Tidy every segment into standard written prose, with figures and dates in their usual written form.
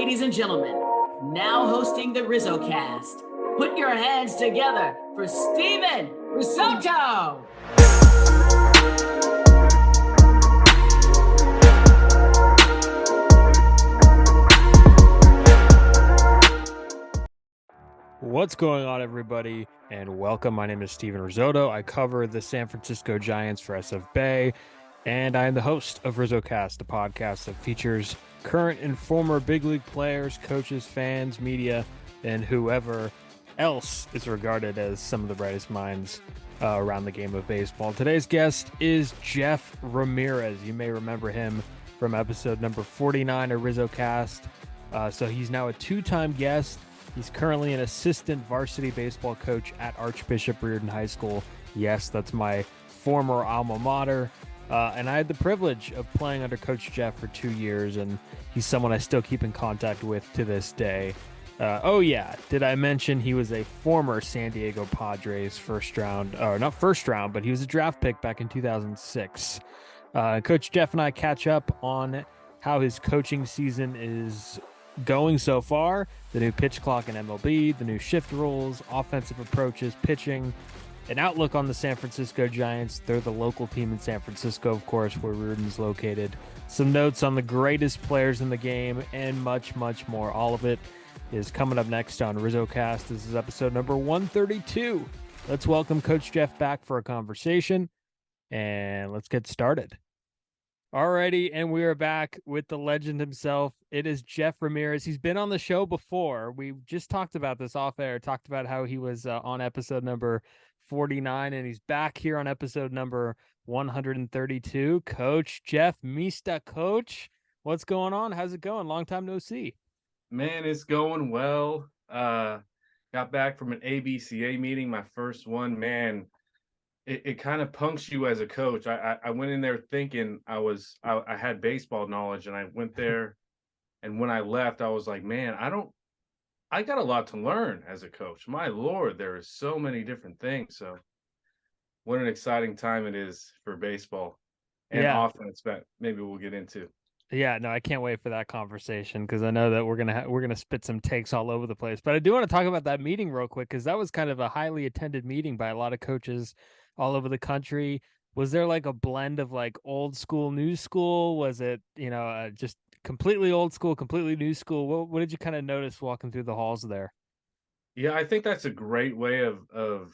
ladies and gentlemen, now hosting the RizzoCast, put your hands together for Steven Risotto! What's going on, everybody, and welcome. My name is Steven Risotto. I cover the San Francisco Giants for SF Bay, and I am the host of RizzoCast, a podcast that features current and former big league players, coaches, fans, media, and whoever else is regarded as some of the brightest minds around the game of baseball. Today's guest is Jeff Ramirez. You may remember him from episode number 49 of RizzoCast. So he's now a two-time guest. He's currently an assistant varsity baseball coach at Archbishop Riordan High School. Yes, that's my former alma mater. And I had the privilege of playing under Coach Jeff for 2 years, and he's someone I still keep in contact with to this day. Did I mention he was a former San Diego Padres first round, or not first round, but he was a draft pick back in 2006. Coach Jeff and I catch up on how his coaching season is going so far, the new pitch clock in MLB, the new shift rules, offensive approaches, pitching, an outlook on the San Francisco Giants. They're the local team in San Francisco, of course, where Riordan's located. Some notes on the greatest players in the game, and much, much more. All of it is coming up next on RizzoCast. This is episode number 132. Let's welcome Coach Jeff back for a conversation, and let's get started. Alrighty, and we are back with the legend himself. It is Jeff Ramirez. He's been on the show before. We just talked about this off air, talked about how he was on episode number 49, and he's back here on episode number 132. Coach Jeff, Mista Coach, what's going on? How's it going? Long time no see. Man, it's going well. Got back from an ABCA meeting, my first one. Man, it kind of punks you as a coach. I went in there thinking I had baseball knowledge, and I went there, and when I left, I was like, man, I got a lot to learn as a coach. My Lord, there are so many different things. So what an exciting time it is for baseball and offense that maybe we'll get into. Yeah, no, I can't wait for that conversation, because I know that we're gonna spit some takes all over the place. But I do want to talk about that meeting real quick, because that was kind of a highly attended meeting by a lot of coaches all over the country. Was there like a blend of like old school, new school? Was it, just completely old school, completely new school? What did you kind of notice walking through the halls there? Yeah, I think that's a great way of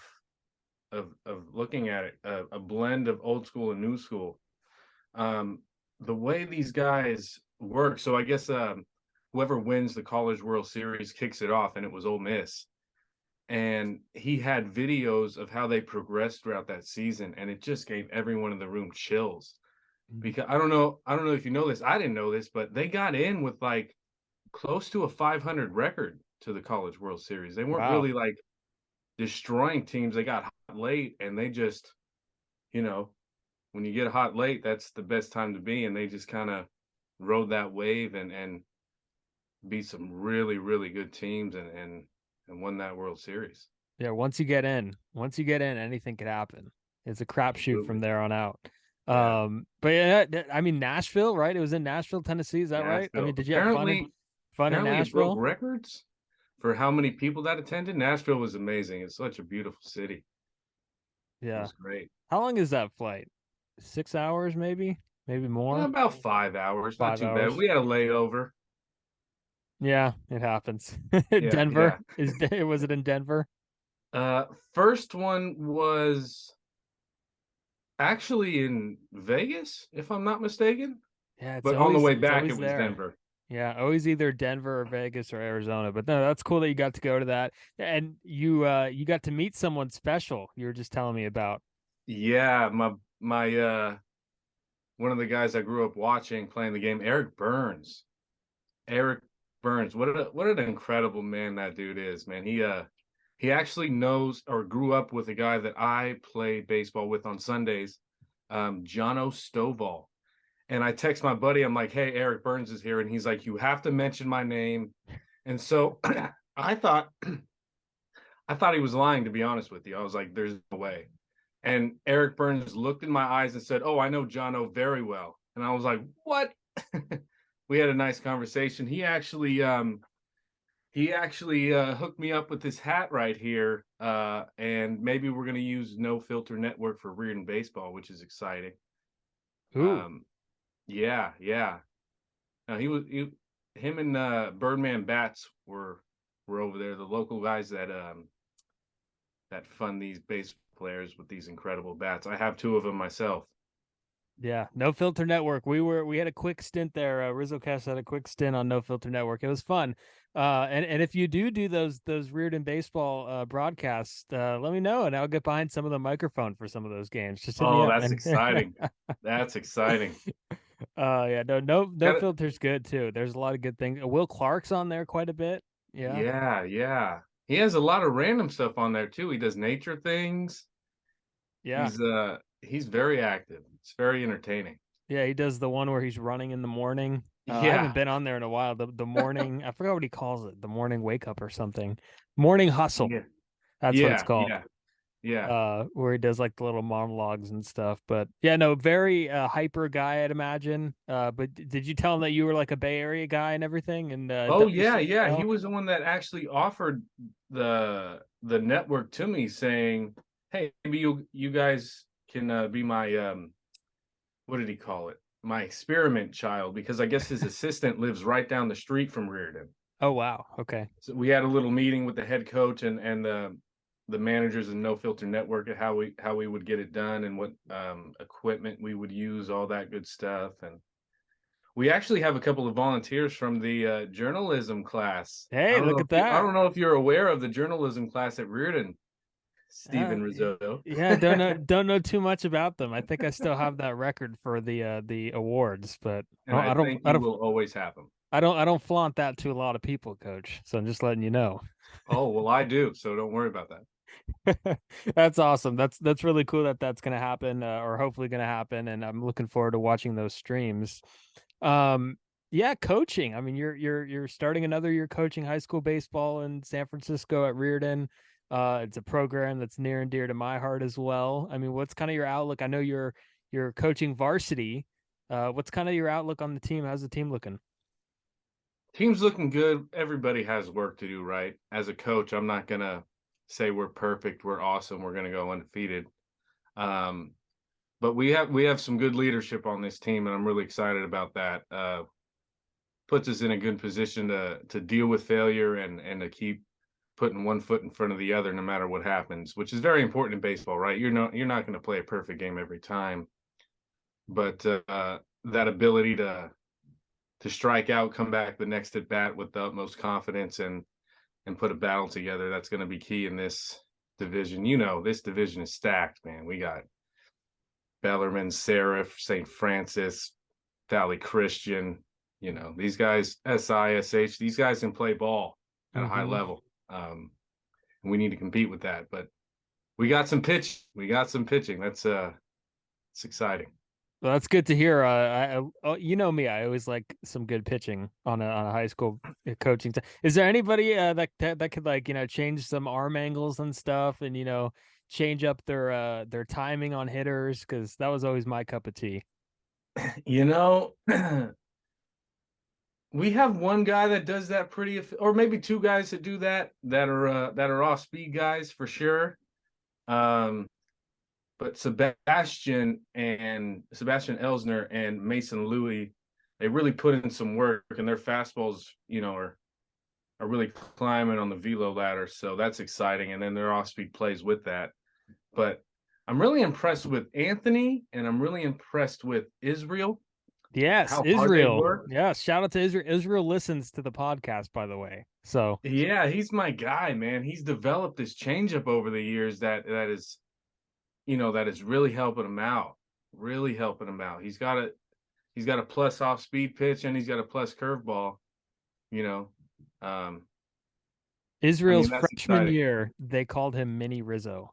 looking at it. A blend of old school and new school. The way these guys work. So I guess whoever wins the College World Series kicks it off, and it was Ole Miss. And he had videos of how they progressed throughout that season, and it just gave everyone in the room chills. Because I don't know if you know this, I didn't know this, but they got in with like close to a 500 record to the College World Series. They weren't really like destroying teams. They got hot late, and they just, when you get hot late, that's the best time to be. And they just kind of rode that wave and beat some really, really good teams and won that World Series. Yeah, once you get in, anything could happen. It's a crapshoot from there on out. Yeah. But yeah, I mean, Nashville, right? It was in Nashville, Tennessee. Is that right? I mean, did you have fun in Nashville? It broke records for how many people that attended. Nashville was amazing. It's such a beautiful city. Yeah, it was great. How long is that flight? 6 hours, maybe more. About 5 hours. Not too bad. We had a layover. Yeah, it happens. Denver. Was it in Denver? First one was actually in Vegas, if I'm not mistaken. Yeah, but on the way back, it was Denver. Yeah, always either Denver or Vegas or Arizona. But no, that's cool that you got to go to that, and you got to meet someone special. You were just telling me about. Yeah, my one of the guys I grew up watching playing the game, Eric Burns. What an incredible man that dude is, man. He actually knows or grew up with a guy that I play baseball with on Sundays, Jono Stovall. And I text my buddy, I'm like, hey, Eric Burns is here. And he's like, you have to mention my name. And so I thought he was lying, to be honest with you. I was like, there's no way. And Eric Burns looked in my eyes and said, oh, I know Jono very well. And I was like, what? we had a nice conversation. He actually hooked me up with this hat right here, and maybe we're going to use No Filter Network for Riordan baseball, which is exciting. Ooh. Yeah, yeah. Now him and Birdman Bats were over there. The local guys that fund these base players with these incredible bats. I have two of them myself. Yeah, No Filter Network. We had a quick stint there. RizzoCast had a quick stint on No Filter Network. It was fun. And if you do those Riordan baseball broadcasts, let me know and I'll get behind some of the microphone for some of those games. Just hit me Oh, up, that's man. exciting. That's exciting. Yeah, no Gotta, Filter's good too. There's a lot of good things. Will Clark's on there quite a bit. Yeah. yeah, yeah. He has a lot of random stuff on there too. He does nature things. Yeah. He's very active. It's very entertaining. Yeah, he does the one where he's running in the morning. I haven't Yeah. been on there in a while. The morning, I forgot what he calls it, the morning wake up or something. Morning hustle. Yeah. That's what it's Yeah. called. Yeah. Yeah. Where he does like the little monologues and stuff. But yeah, no, very hyper guy, I'd imagine. But did you tell him that you were like a Bay Area guy and everything? And Oh you yeah, said yeah. He no? was the one that actually offered the network to me, saying, "Hey, maybe you guys can be my what did he call it? My experiment child," because I guess his assistant lives right down the street from Riordan. Oh wow. Okay. So we had a little meeting with the head coach and the managers in No Filter Network at how we would get it done and what equipment we would use, all that good stuff. And we actually have a couple of volunteers from the journalism class. Hey, look at that. I don't know if you're aware of the journalism class at Riordan, Uh, Stephen Risotto. yeah, don't know too much about them. I think I still have that record for the awards, but And I think you will always have them. I don't flaunt that to a lot of people, Coach. So I'm just letting you know. Oh well, I do, so don't worry about that. That's awesome. That's really cool that that's going to happen, or hopefully going to happen, and I'm looking forward to watching those streams. Um, yeah, coaching. I mean, you're starting another year coaching high school baseball in San Francisco at Riordan. It's a program that's near and dear to my heart as well. I mean, what's kind of your outlook? I know you're coaching varsity. What's kind of your outlook on the team? How's the team looking? Team's looking good. Everybody has work to do, right? As a coach, I'm not gonna say we're perfect, we're awesome, we're gonna go undefeated. Um, but we have some good leadership on this team, and I'm really excited about that. Puts us in a good position to deal with failure and to keep putting one foot in front of the other no matter what happens, which is very important in baseball, right? You're not going to play a perfect game every time, but that ability to strike out, come back the next at bat with the utmost confidence and put a battle together, that's going to be key in this division. This division is stacked, man. We got Bellarmine, Seraph, St. Francis, Valley Christian. These guys, SISH, these guys can play ball at a high level. And we need to compete with that. But we got some pitch. We got some pitching. It's exciting. Well, that's good to hear. You know me, I always like some good pitching on a high school coaching. Is there anybody that could change some arm angles and stuff, and change up their timing on hitters? Because that was always my cup of tea. We have one guy that does that or maybe two guys that do that are off speed guys for sure. But Sebastian Elsner and Mason Louis, they really put in some work, and their fastballs, are really climbing on the velo ladder. So that's exciting. And then their off speed plays with that. But I'm really impressed with Anthony, and I'm really impressed with Israel. Yes, How hard they Israel. work. Yeah, shout out to Israel. Israel listens to the podcast, by the way. So yeah, he's my guy, man. He's developed this changeup over the years that is really helping him out. Really helping him out. He's got a plus off speed pitch, and he's got a plus curveball. Israel's freshman exciting. year, they called him Mini Rizzo.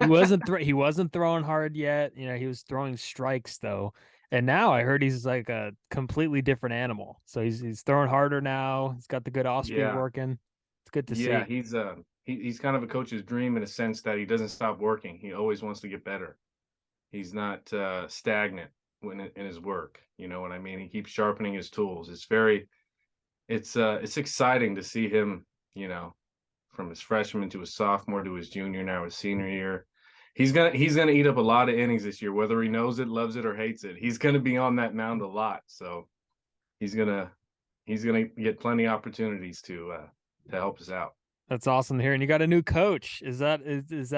He wasn't throwing hard yet. He was throwing strikes though. And now I heard he's like a completely different animal. So he's throwing harder now. He's got the good off speed working. It's good to see. Yeah, he's kind of a coach's dream in a sense that he doesn't stop working. He always wants to get better. He's not stagnant in his work. You know what I mean? He keeps sharpening his tools. It's exciting to see him, from his freshman to his sophomore to his junior, now his senior year. He's gonna eat up a lot of innings this year, whether he knows it, loves it, or hates it. He's gonna be on that mound a lot. So he's gonna get plenty of opportunities to help us out. That's awesome to hear. And you got a new coach. Is that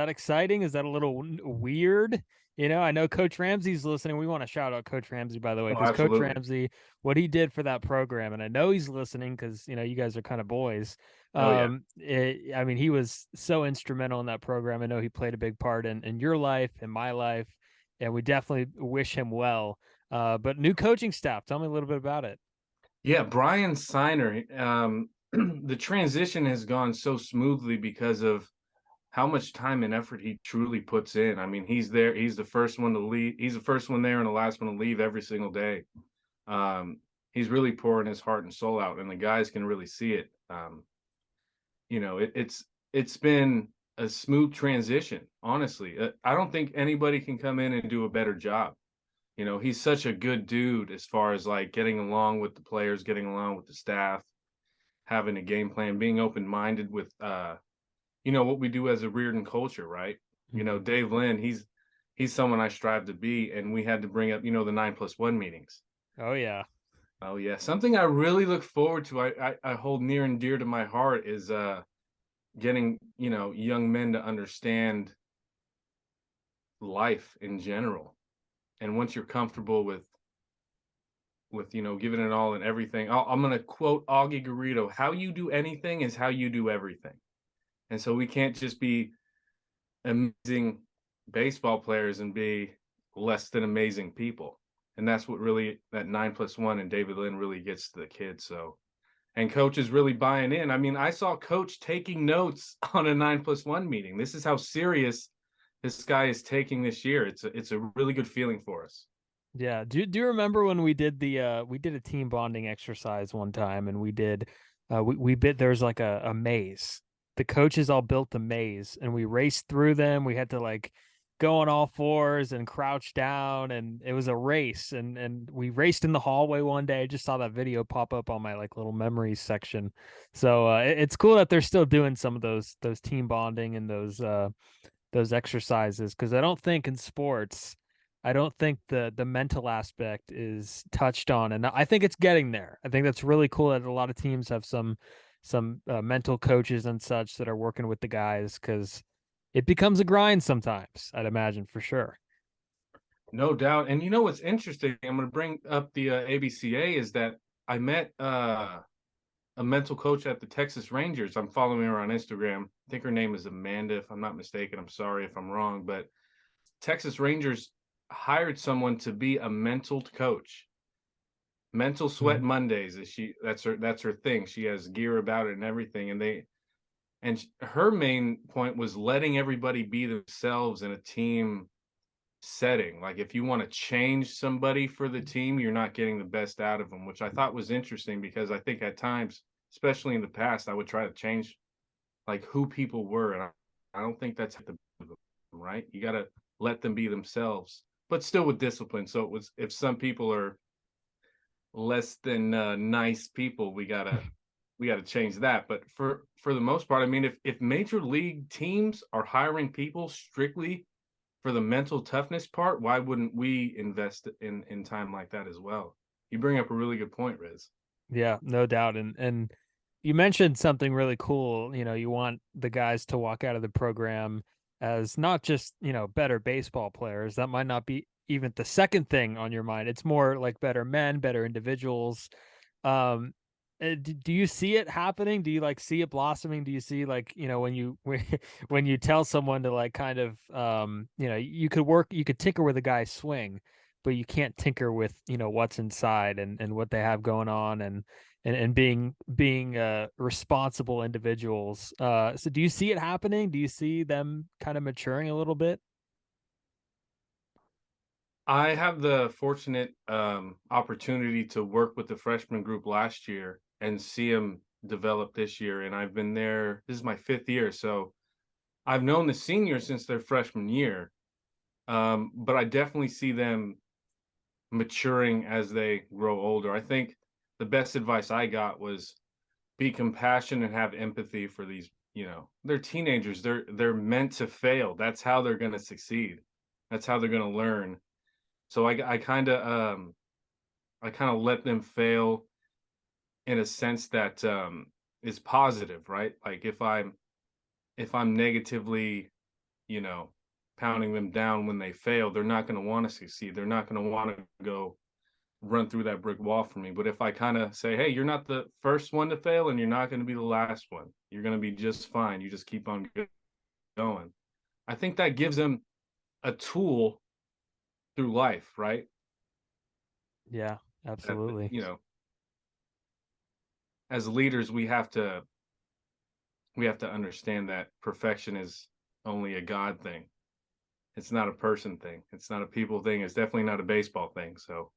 exciting? Is that a little weird? I know Coach Ramsey's listening. We want to shout out Coach Ramsey, by the way, Oh, because Coach absolutely. Ramsey, what he did for that program, and I know he's listening because you guys are kind of boys. Oh yeah. I mean, he was so instrumental in that program. I know he played a big part in your life, in my life, and we definitely wish him well. But new coaching staff. Tell me a little bit about it. Yeah, Brian Siner. The transition has gone so smoothly because of how much time and effort he truly puts in. I mean, he's there. He's the first one to leave. He's the first one there and the last one to leave every single day. He's really pouring his heart and soul out, and the guys can really see it. It's been a smooth transition. Honestly, I don't think anybody can come in and do a better job. He's such a good dude as far as like getting along with the players, getting along with the staff, having a game plan, being open-minded with what we do as a Riordan culture, right? Dave Lynn, he's someone I strive to be, and we had to bring up, the 9+1 meetings. Oh yeah. Oh yeah. Something I really look forward to, I hold near and dear to my heart is getting, young men to understand life in general. And once you're comfortable with giving it all and everything, I'm going to quote Augie Garrido: how you do anything is how you do everything. And so we can't just be amazing baseball players and be less than amazing people. And that's what really that 9+1 and David Lynn really gets to the kids. So, and coach is really buying in. I mean, I saw coach taking notes on a 9+1 meeting. This is how serious this guy is taking this year. It's a really good feeling for us. Yeah. Do you remember when we did a team bonding exercise one time, and we bit there's like a maze. The coaches all built the maze, and we raced through them. We had to like go on all fours and crouch down, and it was a race, and we raced in the hallway one day. I just saw that video pop up on my like little memories section. So it's cool that they're still doing some of those team bonding and those exercises, because I don't think in sports, I don't think the mental aspect is touched on, and I think it's getting there. I think that's really cool that a lot of teams have some mental coaches and such that are working with the guys, because it becomes a grind sometimes, I'd imagine, for sure. No doubt. And what's interesting, I'm going to bring up the ABCA, is that I met a mental coach at the Texas Rangers. I'm following her on Instagram. I think her name is Amanda, if I'm not mistaken. I'm sorry if I'm wrong, but Texas Rangers hired someone to be a mental coach. Mental Sweat Mondays is that's her thing. She has gear about it and everything. And her main point was letting everybody be themselves in a team setting. Like, if you want to change somebody for the team, you're not getting the best out of them, which I thought was interesting, because I think at times, especially in the past, I would try to change like who people were, and I don't think that's the right. You got to let them be themselves, but still with discipline. So it was, if some people are less than nice people, we gotta change that. But for the most part, I mean, if major league teams are hiring people strictly for the mental toughness part, why wouldn't we invest in time like that as well? You bring up a really good point, Riz. Yeah, no doubt. And you mentioned something really cool. You want the guys to walk out of the program as not just, better baseball players. That might not be even the second thing on your mind. It's more like better men, better individuals. Um, do you see it happening? Do you like see it blossoming? Do you see like, when you tell someone to like kind of, you could tinker with a guy's swing, but you can't tinker with, what's inside and what they have going on, and being responsible individuals. So do you see it happening? Do you see them kind of maturing a little bit? I have the fortunate opportunity to work with the freshman group last year and see them develop this year. And I've been there, this is my 5th year. So I've known the seniors since their freshman year. But I definitely see them maturing as they grow older. I think the best advice I got was be compassionate and have empathy for these, they're teenagers. They're meant to fail. That's how they're going to succeed. That's how they're going to learn. So I kind of let them fail in a sense that is positive, right? Like if I'm negatively, you know, pounding them down when they fail, they're not going to want to succeed. They're not going to want to go run through that brick wall for me. But if I kind of say, hey, you're not the first one to fail and you're not going to be the last one, you're going to be just fine. You just keep on going. I think that gives them a tool through life, right? Yeah, absolutely. That, as leaders, we have to understand that perfection is only a God thing. It's not a person thing. It's not a people thing. It's definitely not a baseball thing. So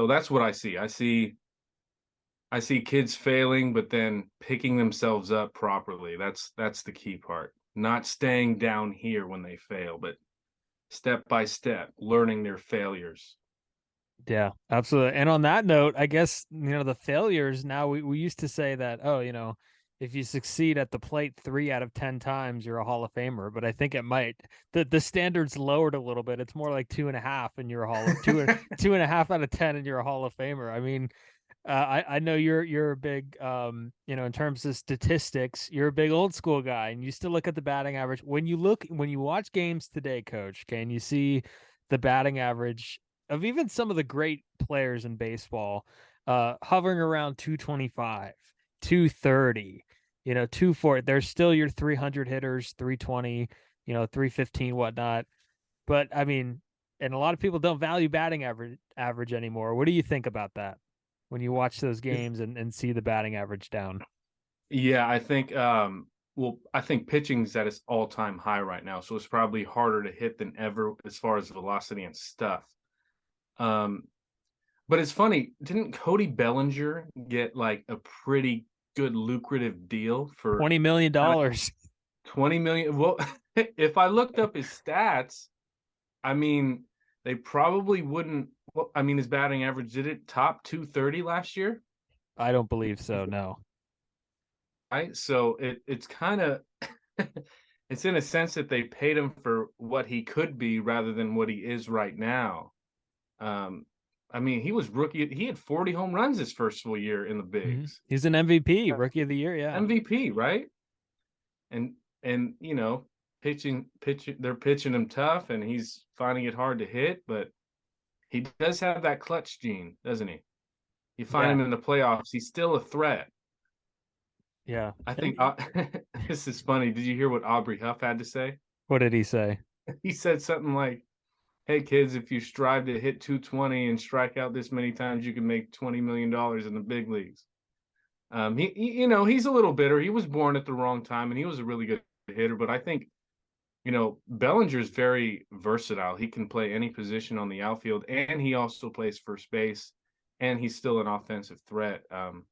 that's what I see. I see kids failing, but then picking themselves up properly. That's the key part. Not staying down here when they fail, but step by step, learning their failures. Yeah, absolutely. And on that note, I guess, the failures now, we used to say that, oh, if you succeed at the plate 3 out of 10 times, you're a Hall of Famer. But I think it might, the standards lowered a little bit. It's more like 2.5 and you're a two and a half out of 10 and you're a Hall of Famer. I mean, I know you're a big, in terms of statistics, you're a big old school guy, and you still look at the batting average. When you watch games today, Coach, can you see the batting average of even some of the great players in baseball, hovering around 225, 230, 240? There's still your 300 hitters, 320, 315, whatnot. But I mean, and a lot of people don't value batting average anymore. What do you think about that when you watch those games and see the batting average down? Yeah, I think I think pitching's at its all-time high right now, so it's probably harder to hit than ever as far as velocity and stuff. But it's funny, didn't Cody Bellinger get like a pretty good lucrative deal for $20 million? 20 million? Well, if I looked up his stats, I mean, they probably wouldn't. Well, I mean, his batting average, did it top 230 last year? I don't believe so. No. So it's kind of it's in a sense that they paid him for what he could be rather than what he is right now. I mean, he was rookie. He had 40 home runs his first full year in the bigs. He's an MVP, rookie of the year. Yeah. MVP, right? And pitching, they're pitching him tough and he's finding it hard to hit, but he does have that clutch gene, doesn't he? You find him in the playoffs, he's still a threat. Yeah. I think this is funny. Did you hear what Aubrey Huff had to say? What did he say? He said something like, hey kids, if you strive to hit 220 and strike out this many times, you can make $20 million in the big leagues. He's a little bitter. He was born at the wrong time and he was a really good hitter, but I think, Bellinger's very versatile. He can play any position on the outfield and he also plays first base and he's still an offensive threat. But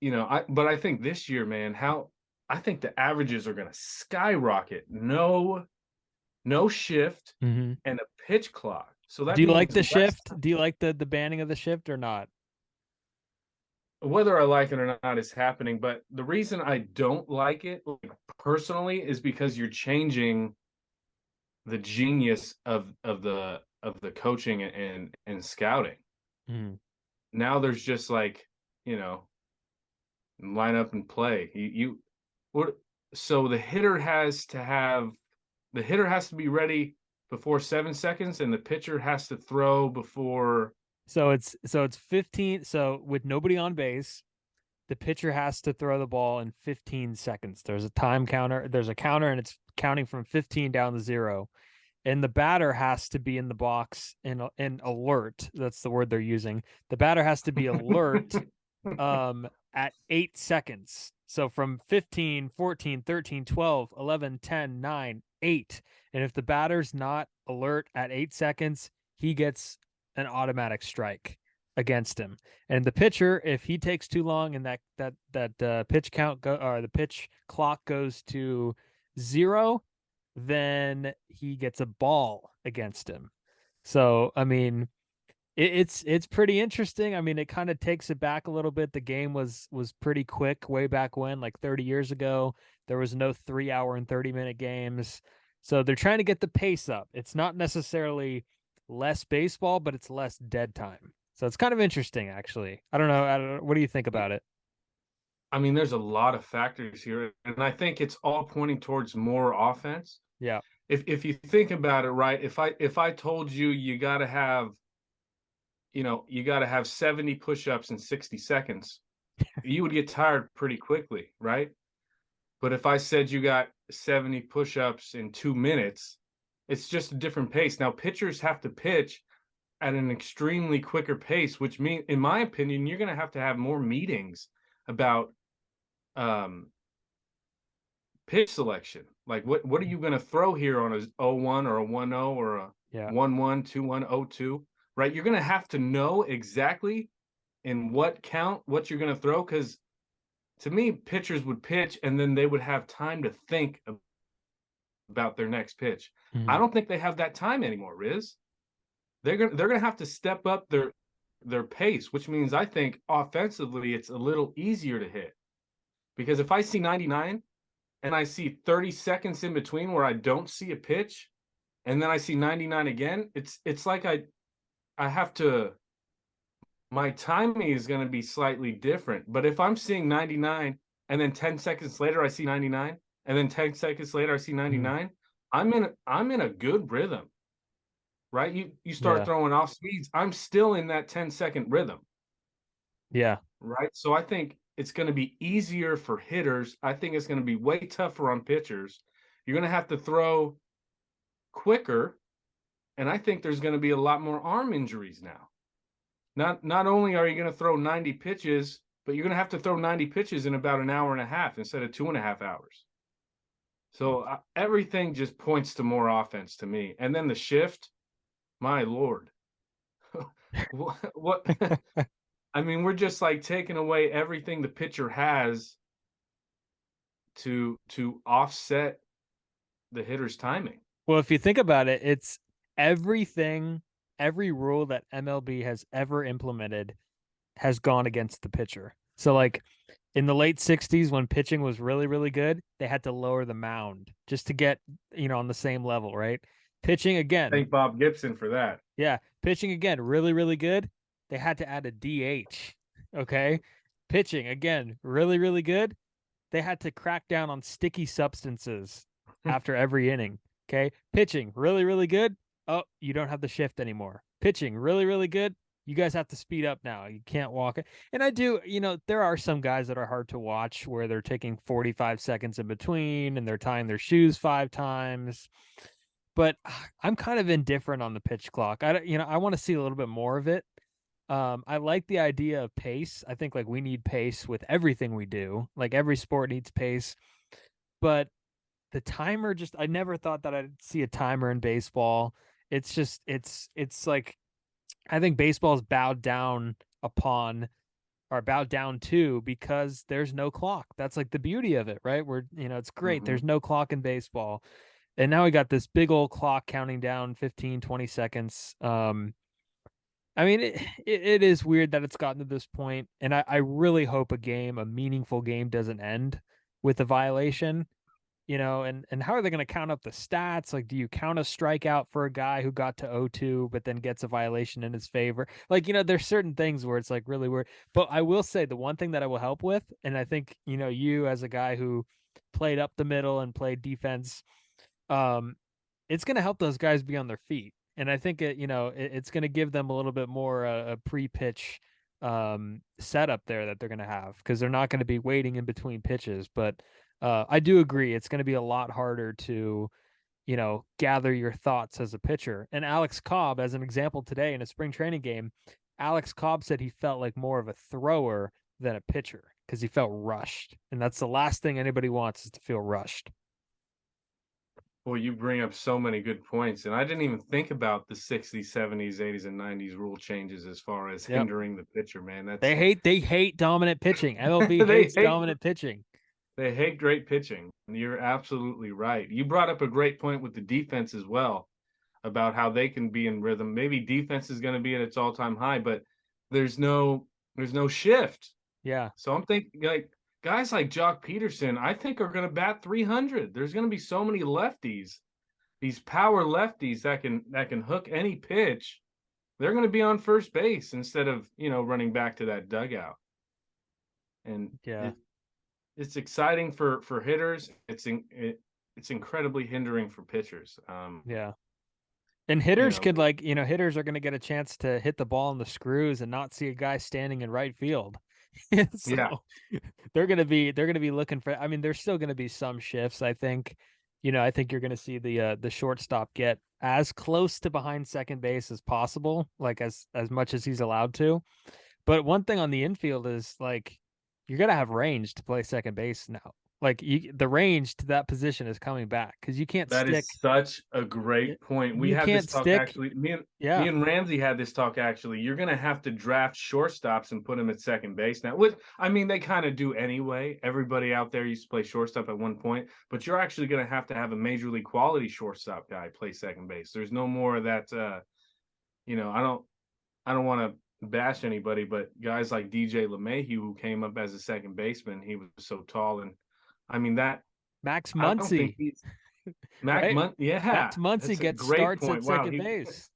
I think this year, man, I think the averages are going to skyrocket. No shift Mm-hmm. and a pitch clock. So that do you like the shift? Do you like the banning of the shift or not? Whether I like it or not is happening, but the reason I don't like it personally is because you're changing the genius of the coaching and scouting. Mm-hmm. Now there's just like, line up and play. So the hitter has to be ready before 7 seconds and the pitcher has to throw before. So it's 15. So with nobody on base, the pitcher has to throw the ball in 15 seconds. There's a time counter. There's a counter and it's counting from 15 down to 0. And the batter has to be in the box in alert. That's the word they're using. The batter has to be alert at 8 seconds. So from 15, 14, 13, 12, 11, 10, 9, 8. And if the batter's not alert at 8 seconds, he gets an automatic strike against him. And the pitcher, if he takes too long and that pitch count or the pitch clock goes to 0, then he gets a ball against him. So, I mean, it's pretty interesting. I mean, it kind of takes it back a little bit. The game was pretty quick way back when, like 30 years ago. There was no 3 hour and 30-minute games. So they're trying to get the pace up. It's not necessarily less baseball, but it's less dead time. So it's kind of interesting, actually. I don't know. What do you think about it? I mean, there's a lot of factors here, and I think it's all pointing towards more offense. Yeah. If you think about it, right? If I told you you got to have 70 push-ups in 60 seconds, you would get tired pretty quickly, right? But if I said you got 70 push-ups in 2 minutes, it's just a different pace. Now, pitchers have to pitch at an extremely quicker pace, which means, in my opinion, you're going to have more meetings about pitch selection. Like, what are you going to throw here on a 0-1 or a 1-0 or a 1-1, 2-1, 0-2, right? You're going to have to know exactly in what count what you're going to throw, because to me, pitchers would pitch and then they would have time to think about their next pitch. I don't think they have that time anymore, Riz. They're gonna have to step up their pace, which means I think offensively it's a little easier to hit. Because if I see 99 and I see 30 seconds in between where I don't see a pitch, and then I see 99 again, it's like I have to, my timing is going to be slightly different. But if I'm seeing 99 and then 10 seconds later I see 99 and then 10 seconds later I see 99, I'm in a good rhythm. Right? You start throwing off speeds, I'm still in that 10-second rhythm. Yeah. Right? So I think it's going to be easier for hitters. I think it's going to be way tougher on pitchers. You're going to have to throw quicker, and I think there's going to be a lot more arm injuries now. Not only are you going to throw 90 pitches, but you're going to have to throw 90 pitches in about an hour and a half instead of 2.5 hours. So everything just points to more offense to me. And then the shift, my Lord. what I mean, we're just like taking away everything the pitcher has to offset the hitter's timing. Well, if you think about it, it's everything, every rule that MLB has ever implemented has gone against the pitcher. So like in the late 60s when pitching was really, really good, they had to lower the mound just to get, on the same level, right? Pitching again. Thank Bob Gibson for that. Yeah. Pitching again, really, really good. They had to add a DH. Okay. Pitching again, really, really good. They had to crack down on sticky substances after every inning. Okay. Pitching, really, really good. Oh, you don't have the shift anymore. Pitching, really, really good. You guys have to speed up now. You can't walk it. And I do, there are some guys that are hard to watch where they're taking 45 seconds in between and they're tying their shoes 5 times. But I'm kind of indifferent on the pitch clock. I want to see a little bit more of it. I like the idea of pace. I think like we need pace with everything we do. Like every sport needs pace. But the timer I never thought that I'd see a timer in baseball. It's just it's like I think baseball's bowed down upon or bowed down to because there's no clock. That's like the beauty of it, right? It's great. There's no clock in baseball. And now we got this big old clock counting down 15, 20 seconds. I mean, it is weird that it's gotten to this point, and I really hope a meaningful game doesn't end with a violation, and how are they going to count up the stats? Like, do you count a strikeout for a guy who got to 0-2 but then gets a violation in his favor? Like, there's certain things where it's like really weird. But I will say the one thing that I will help with, and I think, you as a guy who played up the middle and played defense, it's going to help those guys be on their feet. And I think it's going to give them a little bit more a pre-pitch setup there that they're going to have because they're not going to be waiting in between pitches. But I do agree it's going to be a lot harder to, gather your thoughts as a pitcher. And Alex Cobb, as an example today in a spring training game, Alex Cobb said he felt like more of a thrower than a pitcher because he felt rushed. And that's the last thing anybody wants is to feel rushed. Well, you bring up so many good points, and I didn't even think about the 60s, 70s, 80s, and 90s rule changes as far as hindering the pitcher, man. They hate dominant pitching. MLB hates dominant pitching. They hate great pitching. You're absolutely right. You brought up a great point with the defense as well about how they can be in rhythm. Maybe defense is going to be at its all-time high, but there's no shift. Yeah. So I'm thinking like guys like Jock Peterson, I think are going to bat 300. There's going to be so many lefties, these power lefties that can hook any pitch. They're going to be on first base instead of, running back to that dugout. And Yeah. it's exciting for hitters. It's incredibly hindering for pitchers. Yeah. And hitters could hitters are going to get a chance to hit the ball in the screws and not see a guy standing in right field. So yeah, they're going to be looking for, I mean, there's still going to be some shifts. I think, I think you're going to see the shortstop get as close to behind second base as possible, like as much as he's allowed to. But one thing on the infield is like, you're going to have range to play second base now. Like the range to that position is coming back because you can't that stick. is such a great point. We You had this can't talk stick. actually. Me Yeah. and Ramsey had this talk actually. You're gonna have to draft shortstops and put them at second base now. Which I mean, they kind of do anyway. Everybody out there used to play shortstop at one point, but you're actually gonna have to have a major league quality shortstop guy play second base. There's no more of that. I don't want to bash anybody, but guys like DJ LeMahieu who came up as a second baseman, he was so tall, and I mean that. Max I don't think Muncy. he's Right? Yeah, Max Muncy that's a gets great starts point. at Wow, second base.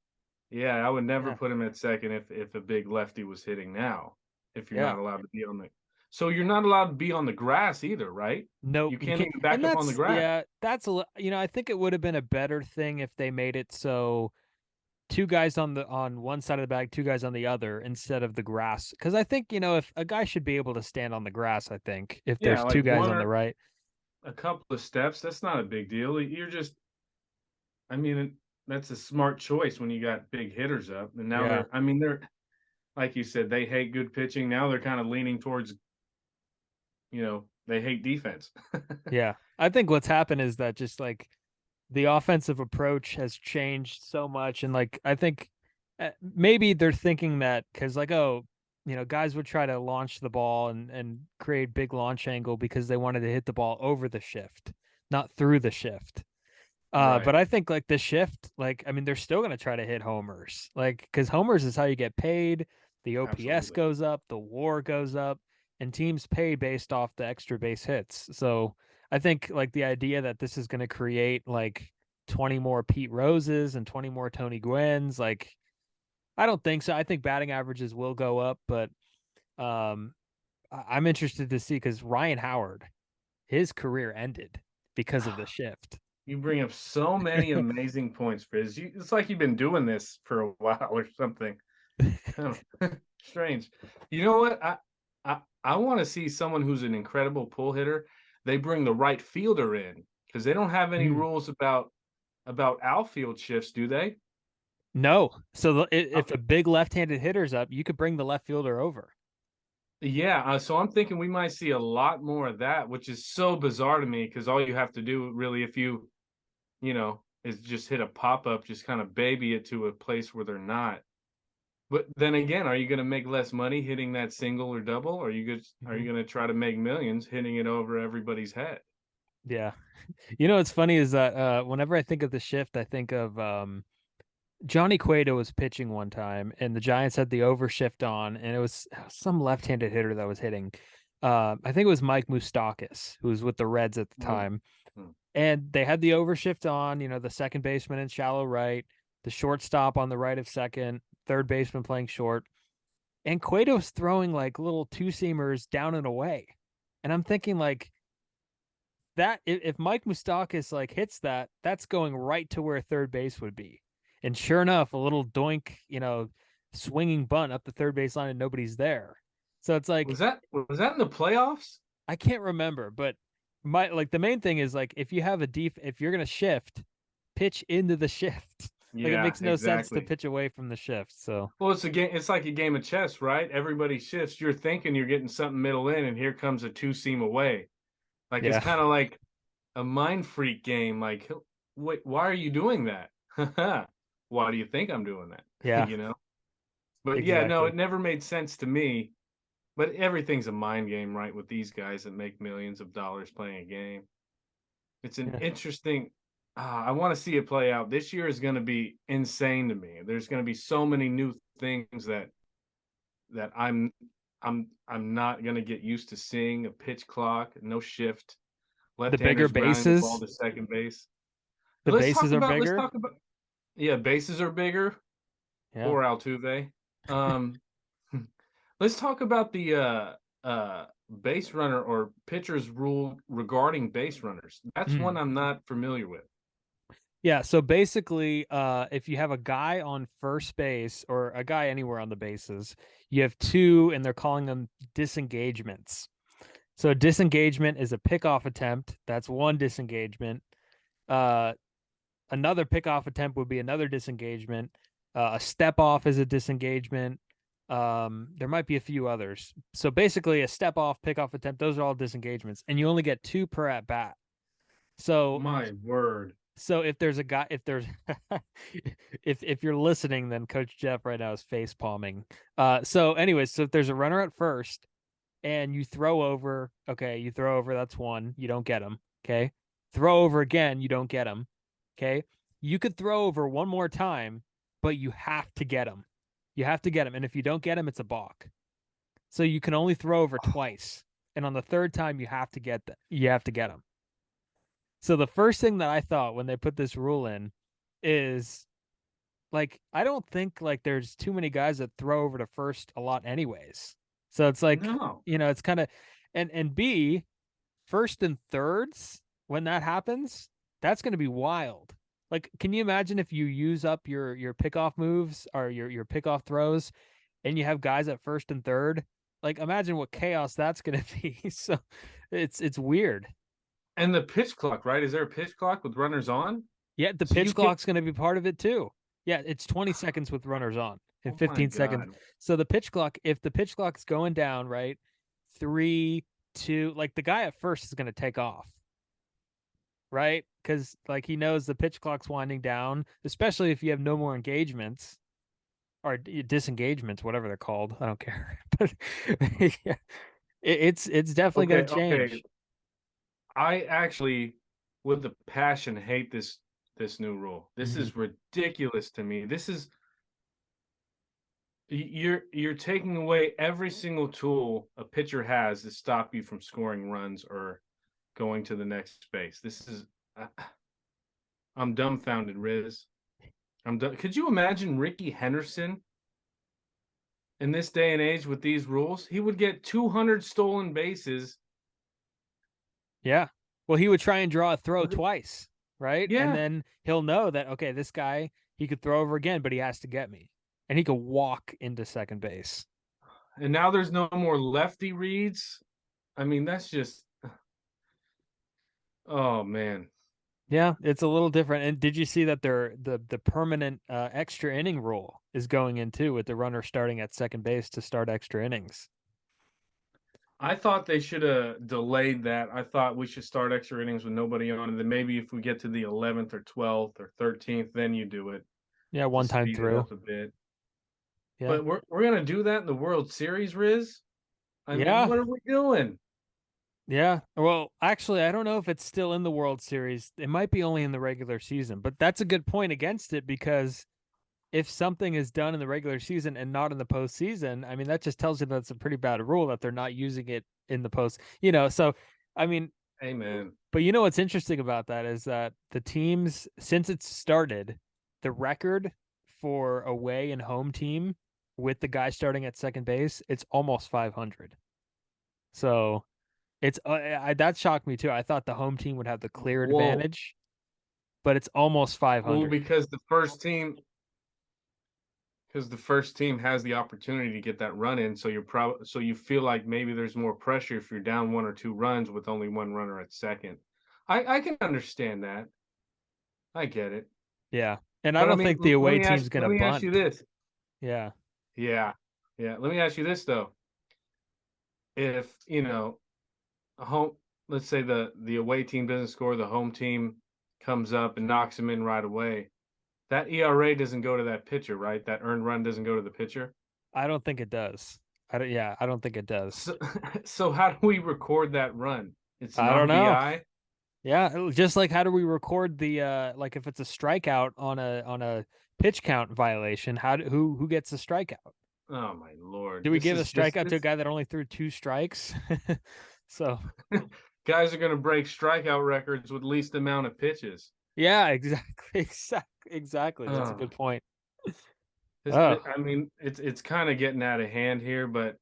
yeah, I would never Yeah. put him at second if a big lefty was hitting now. If you're Yeah. not allowed to be on the, so you're not allowed to be on the grass either, right? Nope. You can't even back And up on the grass. yeah, that's I think it would have been a better thing if they made it so two guys on one side of the bag, two guys on the other instead of the grass. Because I think, if a guy should be able to stand on the grass, I think, if Yeah, there's like two guys one on the or right. a couple of steps. That's not a big deal. I mean, that's a smart choice when you got big hitters up, and now Yeah. they're like you said, they hate good pitching. Now they're kind of leaning towards, they hate defense. Yeah. I think what's happened is that just like the offensive approach has changed so much. And like, I think maybe they're thinking that because like, oh, guys would try to launch the ball and create big launch angle because they wanted to hit the ball over the shift, not through the shift. Right. But I think like the shift, like, I mean, they're still going to try to hit homers, like, because homers is how you get paid. The OPS Absolutely. goes up, the WAR goes up, and teams pay based off the extra base hits. So I think like the idea that this is going to create like 20 more Pete Roses and 20 more Tony Gwynns, like, I don't think so. I think batting averages will go up, but I'm interested to see because Ryan Howard, his career ended because of the shift. You bring up so many amazing points, Frizz. It's like you've been doing this for a while or something. Strange. You know what? I want to see someone who's an incredible pull hitter. They bring the right fielder in because they don't have any rules about outfield shifts, do they? No. So if a big left-handed hitter's up, you could bring the left fielder over. Yeah, so I'm thinking we might see a lot more of that, which is so bizarre to me because all you have to do really, if is just hit a pop-up, just kind of baby it to a place where they're not. But then again, are you going to make less money hitting that single or double? Or are you going to try to make millions hitting it over everybody's head? Yeah. What's funny is that whenever I think of the shift, I think of Johnny Cueto was pitching one time, and the Giants had the overshift on, and it was some left-handed hitter that was hitting. I think it was Mike Moustakas, who was with the Reds at the time. And they had the overshift on, the second baseman in shallow right, the shortstop on the right of second, third baseman playing short. And Cueto was throwing like little two-seamers down and away. And I'm thinking like that if Mike Moustakas like hits that, that's going right to where third base would be. And sure enough, a little doink, swinging bunt up the third base line and nobody's there. So it's like, was that in the playoffs? I can't remember, but the main thing is like if you have if you're gonna shift, pitch into the shift. Like it makes no sense to pitch away from the shift. So it's a game. It's like a game of chess, right? Everybody shifts. You're thinking you're getting something middle in, and here comes a two seam away. Like it's kind of like a mind freak game. Like, wait, why are you doing that? Why do you think I'm doing that? Yeah. But exactly. yeah, no, it never made sense to me. But everything's a mind game, right? With these guys that make millions of dollars playing a game. It's an Yeah. interesting. I want to see it play out. This year is going to be insane to me. There's going to be so many new things that I'm not going to get used to seeing. A pitch clock, no shift, The bigger left-handers grounding the ball bases, to second base. the Let's bases talk are about. Let's bigger. talk about. Yeah, bases are bigger. Yeah. Poor Altuve. Um, let's talk about the base runner or pitcher's rule regarding base runners. That's one I'm not familiar with. Yeah, so basically, if you have a guy on first base or a guy anywhere on the bases, you have two, and they're calling them disengagements. So a disengagement is a pickoff attempt. That's one disengagement. Uh, Another pickoff attempt would be another disengagement. A step off is a disengagement. There might be a few others. So basically, a step off, pickoff attempt, those are all disengagements, and you only get two per at bat. So My word. so if there's a guy, if there's if you're listening, then Coach Jeff right now is face palming. So anyways, so if there's a runner at first and you throw over, okay, you throw over, that's one, you don't get him. Okay. Throw over again, you don't get him. Okay. You could throw over one more time, but you have to get him. You have to get him. And if you don't get him, it's a balk. So you can only throw over twice. And on the third time, you have to get him. So the first thing that I thought when they put this rule in is like, I don't think like there's too many guys that throw over to first a lot anyways. So it's like, No. it's kind of, and B, first and thirds, when that happens, that's going to be wild. Like, can you imagine if you use up your pickoff moves or your pickoff throws and you have guys at first and third? Like, imagine what chaos that's going to be. So it's weird. And the pitch clock, right? Is there a pitch clock with runners on? Yeah, the So you pitch can. clock's going to be part of it too. Yeah, it's 20 seconds with runners on and Oh my 15 seconds. God. So the pitch clock, if the pitch clock's going down, right? 3, 2, like the guy at first is going to take off, right? Because like he knows the pitch clock's winding down, especially if you have no more engagements or disengagements, whatever they're called. I don't care. But yeah, it's definitely going Okay, to okay. change. I actually, with the passion, hate this new rule. This is ridiculous to me. This is you're taking away every single tool a pitcher has to stop you from scoring runs or going to the next space. This is I'm dumbfounded, Riz. Could you imagine Ricky Henderson in this day and age with these rules? He would get 200 stolen bases. Yeah. Well, he would try and draw a throw twice, right? And Yeah. then he'll know that, okay, this guy, he could throw over again, but he has to get me. And he could walk into second base. And now there's no more lefty reads. I mean, that's just, oh man. Yeah, it's a little different. And did you see that the permanent extra inning rule is going in too, with the runner starting at second base to start extra innings? I thought they should have delayed that. I thought we should start extra innings with nobody on, and then maybe if we get to the 11th or 12th or 13th, then you do it Yeah, to one time speed it through. up a bit. Yeah. But we're gonna do that in the World Series, Riz. I mean, Yeah. what are we doing? Yeah. Well, actually, I don't know if it's still in the World Series. It might be only in the regular season, but that's a good point against it, because if something is done in the regular season and not in the postseason, I mean, that just tells you that's a pretty bad rule that they're not using it in the post, so, I mean, Amen. but what's interesting about that is that the teams, since it started, the record for away and home team with the guy starting at second base, it's almost 500. So it's that shocked me too. I thought the home team would have the clear Whoa. advantage, but it's almost Well, 500. because the first team has the opportunity to get that run in, so so you feel like maybe there's more pressure if you're down 1 or 2 runs with only 1 runner at second. I can understand that. I get it. Yeah. And I But I don't mean, think the away team's let going to me ask you bunt. this. Yeah. Yeah. Yeah. Let me ask you this though. If, a home, let's say the away team doesn't score, the home team comes up and knocks him in right away. That ERA doesn't go to that pitcher, right? That earned run doesn't go to the pitcher. I don't think it does. I don't think it does. So how do we record that run? It's an I don't know. RBI. Yeah, just like how do we record the like if it's a strikeout on a pitch count violation, who gets a strikeout? Oh my Lord. Do we This give a is just strikeout to a this guy that only threw 2 strikes? So, guys are gonna break strikeout records with least amount of pitches. yeah, exactly. That's a Oh, good point. Oh, I mean, it's kind of getting out of hand here, but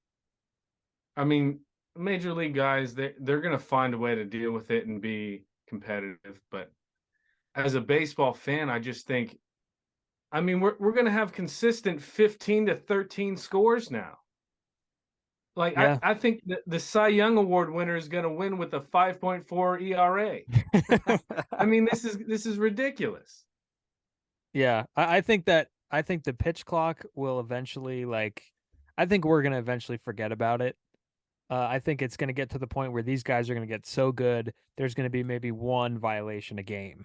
I mean, major league guys, they're gonna find a way to deal with it and be competitive. But as a baseball fan, I just think, I mean, we're gonna have consistent 15 to 13 scores now. Like yeah. I think the Cy Young Award winner is gonna win with a 5.4 ERA. I mean, this is ridiculous. Yeah, I think the pitch clock will eventually I think we're gonna eventually forget about it. I think it's gonna get to the point where these guys are gonna get so good, there's gonna be maybe one violation a game,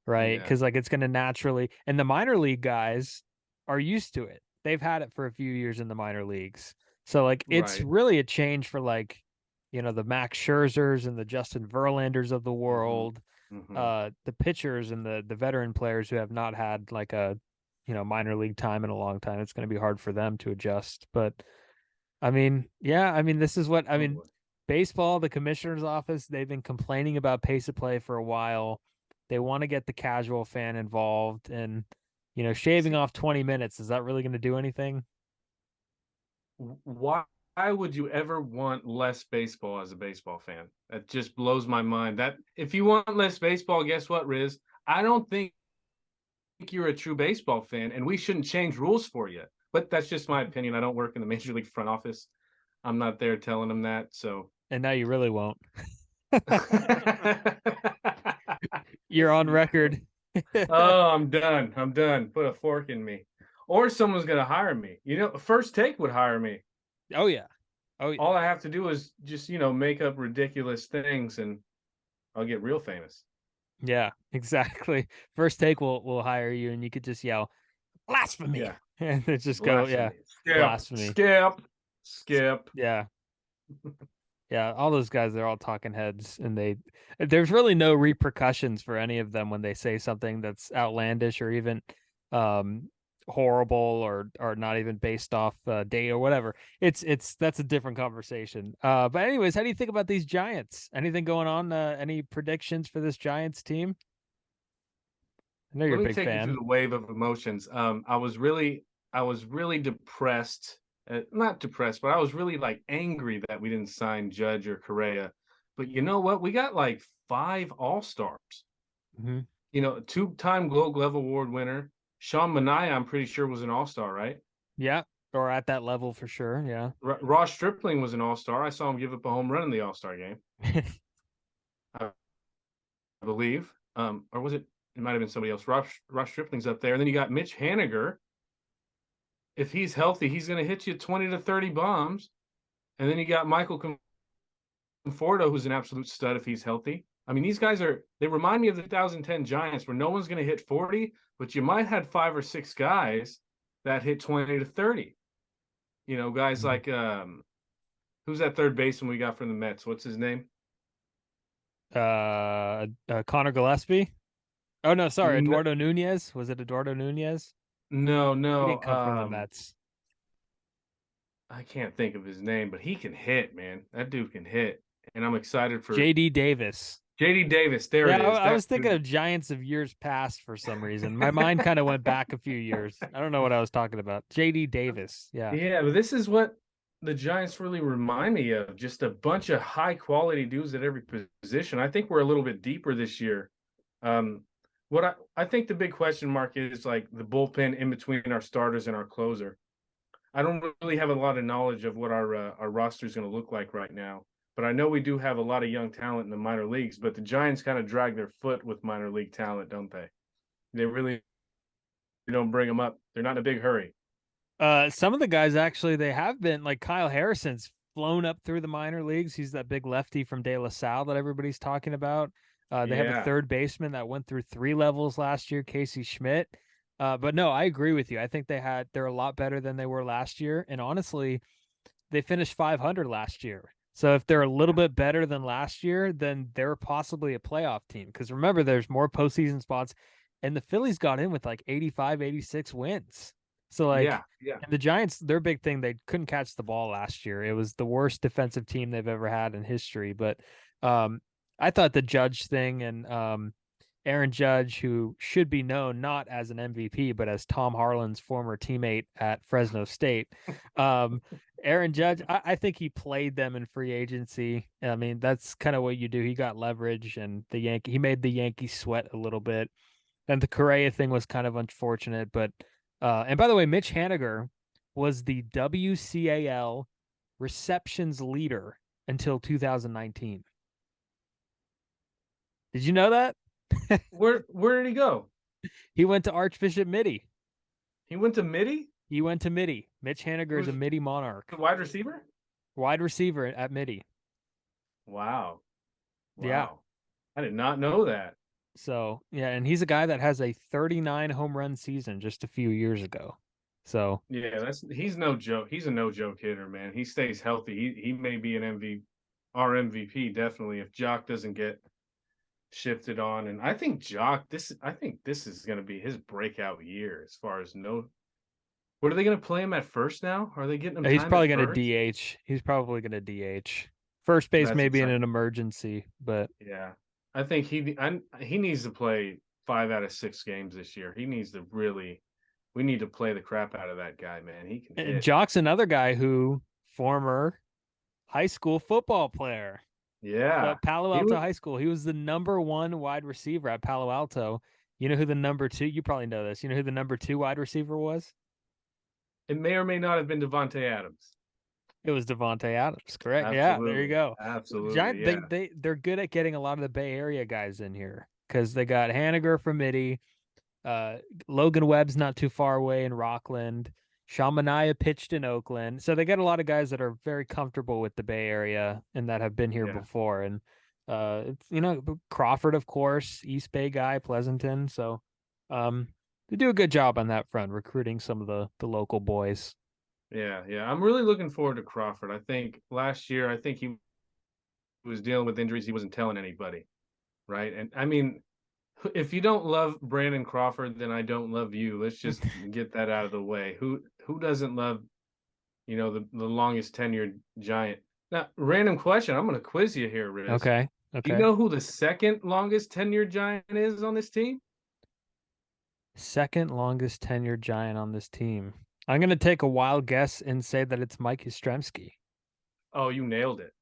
right? Yeah, Because like it's gonna naturally, and the minor league guys are used to it. They've had it for a few years in the minor leagues, so like it's right. really a change for the Max Scherzers and the Justin Verlanders of the Hmm. world, Hmm. the pitchers and the veteran players who have not had like a minor league time in a long time. It's going to be hard for them to adjust. But I mean, yeah, I mean, this is what I Oh mean. boy. Baseball, the commissioner's office, they've been complaining about pace of play for a while. They want to get the casual fan involved, and shaving See, off 20 minutes, is that really going to do anything? why would you ever want less baseball as a baseball fan? That just blows my mind. That if you want less baseball, guess what, Riz? I don't think you're a true baseball fan, and we shouldn't change rules for you. But that's just my opinion. I don't work in the major league front office. I'm not there telling them that. So And now you really won't. You're on record. oh, I'm done. I'm done. Put a fork in me. Or someone's gonna hire me. First Take would hire me. Oh yeah. Oh yeah. All I have to do is just, make up ridiculous things and I'll get real famous. Yeah, exactly. First Take will hire you, and you could just yell blasphemy, Yeah. and it just go, yeah, Blasphemy. Skip. blasphemy. Skip. Skip. Yeah, yeah. All those guys, they're all talking heads, and there's really no repercussions for any of them when they say something that's outlandish or even um horrible or not even based off data or whatever. That's a different conversation. But anyways, how do you think about these Giants? Anything going on? Any predictions for this Giants team? I know you're Let a me big take you through fan. the wave of emotions. I was really depressed. Not depressed, but I was really like angry that we didn't sign Judge or Correa. But you know what? We got like 5 All-Stars. Hmm. Two-time Gold Glove Award winner. Sean Manaea, I'm pretty sure, was an All-Star, right? Yeah, or at that level for sure. Yeah. Ross Stripling was an All-Star. I saw him give up a home run in the All-Star game, I believe. Or was it? It might have been somebody else. Ross Stripling's up there. And then you got Mitch Haniger. If he's healthy, he's going to hit you 20 to 30 bombs. And then you got Michael Conforto, who's an absolute stud if he's healthy. I mean, these guys they remind me of the 2010 Giants where no one's going to hit 40, but you might have 5 or 6 guys that hit 20 to 30. Guys like, who's that third baseman we got from the Mets? What's his name? Connor Gillespie. Oh no, sorry, No, Eduardo Nunez. Was it Eduardo Nunez? no, He no. didn't come from the Mets. I can't think of his name, but he can hit, man. That dude can hit. And I'm excited for JD Davis. JD Davis. There Yeah, it is. I That was thinking dude. of Giants of years past for some reason. My mind kind of went back a few years. I don't know what I was talking about. JD Davis. Yeah. Yeah, but this is what the Giants really remind me of. Just a bunch of high quality dudes at every position. I think we're a little bit deeper this year. What I think the big question mark is like the bullpen in between our starters and our closer. I don't really have a lot of knowledge of what our roster is going to look like right now, but I know we do have a lot of young talent in the minor leagues. But the Giants kind of drag their foot with minor league talent, don't they? They really don't bring them up. They're not in a big hurry. Some of the guys actually they have been like Kyle Harrison's flown up through the minor leagues. He's that big lefty from De La Salle that everybody's talking about. They have a Yeah. third baseman that went through 3 levels last year, Casey Schmidt. But no, I agree with you. I think they're a lot better than they were last year. And honestly, they finished 500 last year. So if they're a little bit better than last year, then they're possibly a playoff team. Because remember, there's more postseason spots, and the Phillies got in with like 85, 86 wins. So like, Yeah. and the Giants, their big thing, they couldn't catch the ball last year. It was the worst defensive team they've ever had in history. But I thought the Judge thing and Aaron Judge, who should be known not as an MVP, but as Tom Harlan's former teammate at Fresno State. Aaron Judge, I think he played them in free agency. I mean, that's kind of what you do. He got leverage, and he made the Yankees sweat a little bit. And the Correa thing was kind of unfortunate, but and by the way, Mitch Haniger was the WCAL receptions leader until 2019. Did you know that? Where did he go? He went to Archbishop Mitty. He went to Mitty? He went to Mitty. Mitch Haniger is a Mitty Monarch. The wide receiver? Wide receiver at Mitty. Wow. Yeah. I did not know that. So, yeah, and he's a guy that has a 39 home run season just a few years ago. So, yeah, he's no joke. He's a no joke hitter, man. He stays healthy. He may be our MVP definitely if Jock doesn't get shifted on. And I think this is going to be his breakout year as far as what are they going to play him at first now? Are they getting him? He's probably going to DH. He's probably going to DH. First base maybe in an emergency, but yeah. I think he needs to play 5 out of 6 games this year. We need to play the crap out of that guy, man. He can hit. Jock's another guy who former high school football player. Yeah. Palo Alto High School. He was the number 1 wide receiver at Palo Alto. You know who the number 2, you probably know this. You know who the number 2 wide receiver was? It may or may not have been Devontae Adams. It was Devontae Adams, correct? Absolutely. Yeah, there you go. Absolutely. Giant, they're good at getting a lot of the Bay Area guys in here because they got Haniger from Mitty, Logan Webb's not too far away in Rockland, Sean Mania pitched in Oakland, so they got a lot of guys that are very comfortable with the Bay Area and that have been here before. And it's Crawford, of course, East Bay guy, Pleasanton. So they do a good job on that front, recruiting some of the local boys. Yeah. I'm really looking forward to Crawford. I think last year, he was dealing with injuries. He wasn't telling anybody, right? And I mean, if you don't love Brandon Crawford, then I don't love you. Let's just get that out of the way. Who doesn't love, the longest tenured Giant? Now, random question. I'm going to quiz you here, Riz. Okay. Do you know who the second longest tenured Giant is on this team? Second longest tenured Giant on this team. I'm going to take a wild guess and say that it's Mike Yastrzemski. Oh, you nailed it.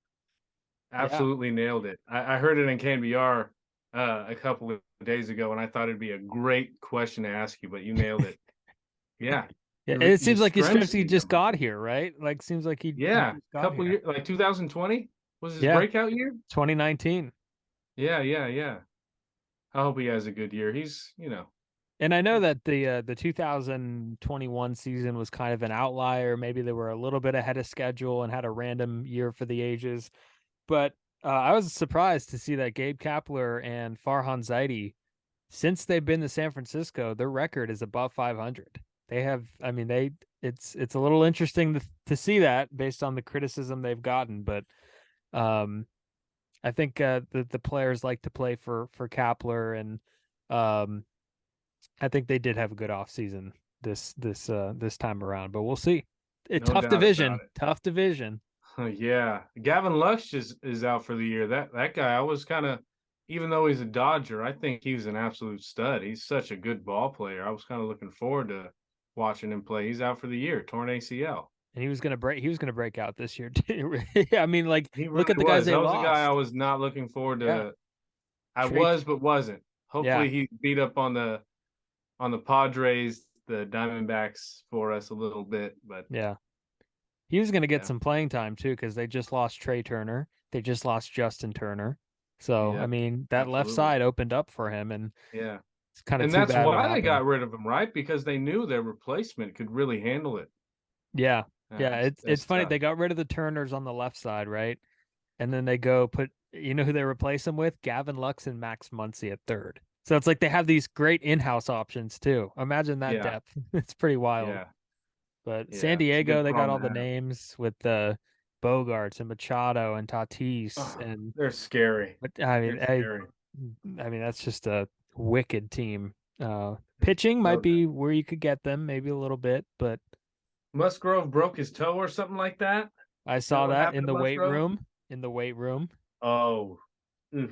Absolutely nailed it. I heard it in KNBR a couple of days ago, and I thought it'd be a great question to ask you, but you nailed it. Yeah. It seems like Yastrzemski just got here, right? Like, seems like he a couple years, like 2020 was his breakout year? 2019. Yeah. I hope he has a good year. He's, And I know that the 2021 season was kind of an outlier. Maybe they were a little bit ahead of schedule and had a random year for the ages. But I was surprised to see that Gabe Kapler and Farhan Zaidi, since they've been to San Francisco, their record is above 500. They have, it's a little interesting to see that based on the criticism they've gotten. But I think the players like to play for Kapler, and I think they did have a good offseason this time around, but we'll see. Tough division. Yeah. Gavin Lux is out for the year. That guy, I was kind of, even though he's a Dodger, I think he was an absolute stud. He's such a good ball player. I was kind of looking forward to watching him play. He's out for the year, torn ACL. And he was gonna break out this year too. I mean, like, look at the was. guys they that lost. Was a guy I was not looking forward to. I was, but wasn't. Hopefully he beat up on the Padres, the Diamondbacks for us a little bit, but yeah, he was going to get some playing time too, because they just lost Trey Turner, they just lost Justin Turner, so I mean that left side opened up for him, and it's kind of and that's why they got rid of him, right? Because they knew their replacement could really handle it. It's funny, they got rid of the Turners on the left side, right? And then they go put, you know who they replace him with? Gavin Lux and Max Muncy at third. So it's like they have these great in-house options too. Imagine that depth. It's pretty wild. But San Yeah, it's a Diego, good they got problem all to the have. names with the Bogarts and Machado and Tatis, Oh, and they're scary. but They're scary. I mean that's just a wicked team. Pitching might No, be where you could get them, maybe a little bit, but Musgrove broke his toe or something like that. I You know saw what that happened in to the weight Musgrove? room. In the weight room, Oh, oof.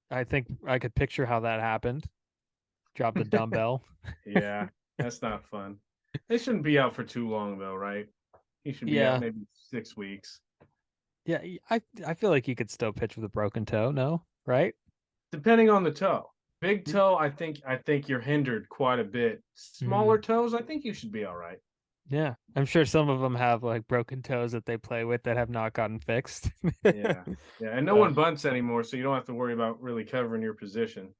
I think I could picture how that happened. Drop the dumbbell. Yeah, that's not fun. They shouldn't be out for too long though, right? He should be out Yeah, maybe 6 weeks. yeah. I feel like you could still pitch with a broken toe. No, right? Depending on the toe. Big toe, I think you're hindered quite a bit. Mm, Smaller toes, I think you should be all right. yeah, I'm sure some of them have like broken toes that they play with that have not gotten fixed. Yeah. Yeah. And no Uh, one bunts anymore, so you don't have to worry about really covering your position.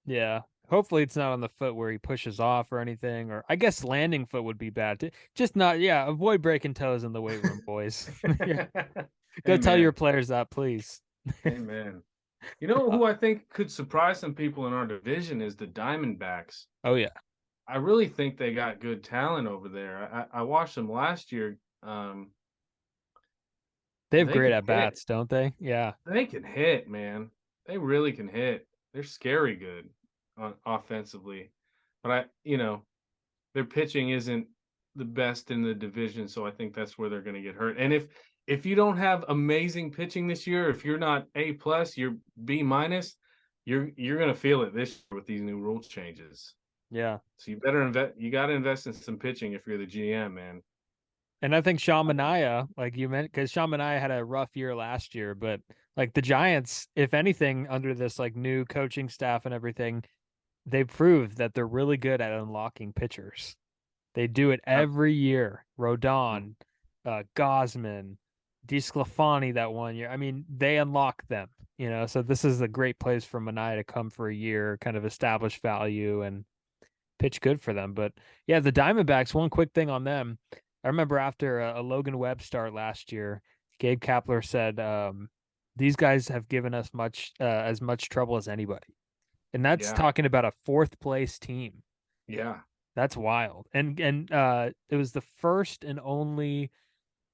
yeah. Hopefully it's not on the foot where he pushes off or anything. Or I guess landing foot would be bad too. Just not. Yeah. Avoid breaking toes in the weight room, boys. Yeah. Go tell your Amen. players that, please. Amen. You know Uh, who I think could surprise some people in our division is the Diamondbacks. oh yeah, I really think they got good talent over there. I watched them last year. they have They great can at hit. bats, don't they? Yeah. They can hit, man. They really can hit. They're scary good on offensively. But their pitching isn't the best in the division, so I think that's where they're going to get hurt. And if you don't have amazing pitching this year, if you're not A plus, you're B minus, you're going to feel it this year with these new rules changes. Yeah. So you better invest. You got to invest in some pitching if you're the GM, man. And I think Sean Manaea, like you meant, because Sean Manaea had a rough year last year, but like the Giants, if anything, under this like new coaching staff and everything, they proved that they're really good at unlocking pitchers. They do it Uh, every year. mm, Rodon, Gosman, DeSclafani that one year. I mean, they unlock them, So this is a great place for Manaea to come for a year, kind of establish value and pitch good for them. But yeah, the Diamondbacks, one quick thing on them. I remember after a Logan Webb start last year, Gabe Kapler said, these guys have given us as much trouble as anybody. And that's yeah, talking about a fourth place team. yeah. That's wild. And it was the first and only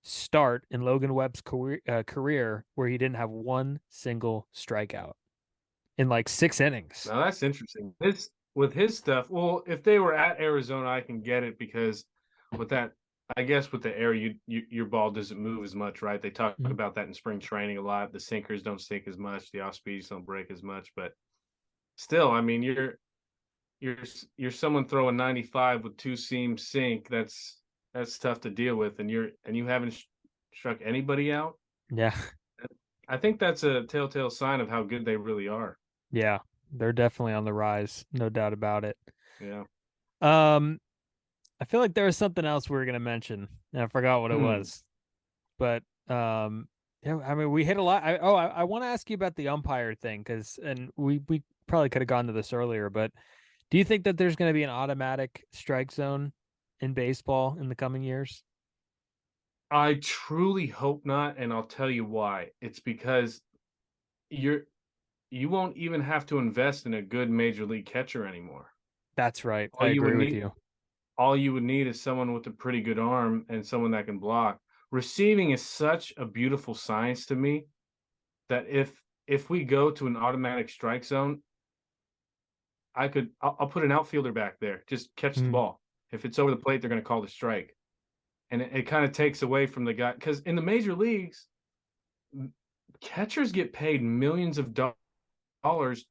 start in Logan Webb's career where he didn't have one single strikeout in like 6 innings. Now that's interesting. This with his stuff. Well, if they were at Arizona, I can get it because with that, I guess with the air, your ball doesn't move as much, right? They talk Mhm. about that in spring training a lot. The sinkers don't sink as much, the off speeds don't break as much, but still, I mean, you're you're someone throwing 95 with two seam sink. That's tough to deal with, and you haven't struck anybody out. Yeah. I think that's a telltale sign of how good they really are. Yeah. They're definitely on the rise, no doubt about it. Yeah. Um, I feel like there was something else we were gonna mention, and I forgot what it Hmm. was. But yeah, I mean, we hit a lot. I want to ask you about the umpire thing because, and we probably could have gone to this earlier, but do you think that there's going to be an automatic strike zone in baseball in the coming years? I truly hope not, and I'll tell you why. It's because you're you won't even have to invest in a good major league catcher anymore. That's right. I All you would agree with need you. all you would need is someone with a pretty good arm and someone that can block. Receiving is such a beautiful science to me that if we go to an automatic strike zone, I'll put an outfielder back there, just catch the Mm, ball. If it's over the plate, they're going to call the strike, and it kind of takes away from the guy because in the major leagues, catchers get paid millions of dollars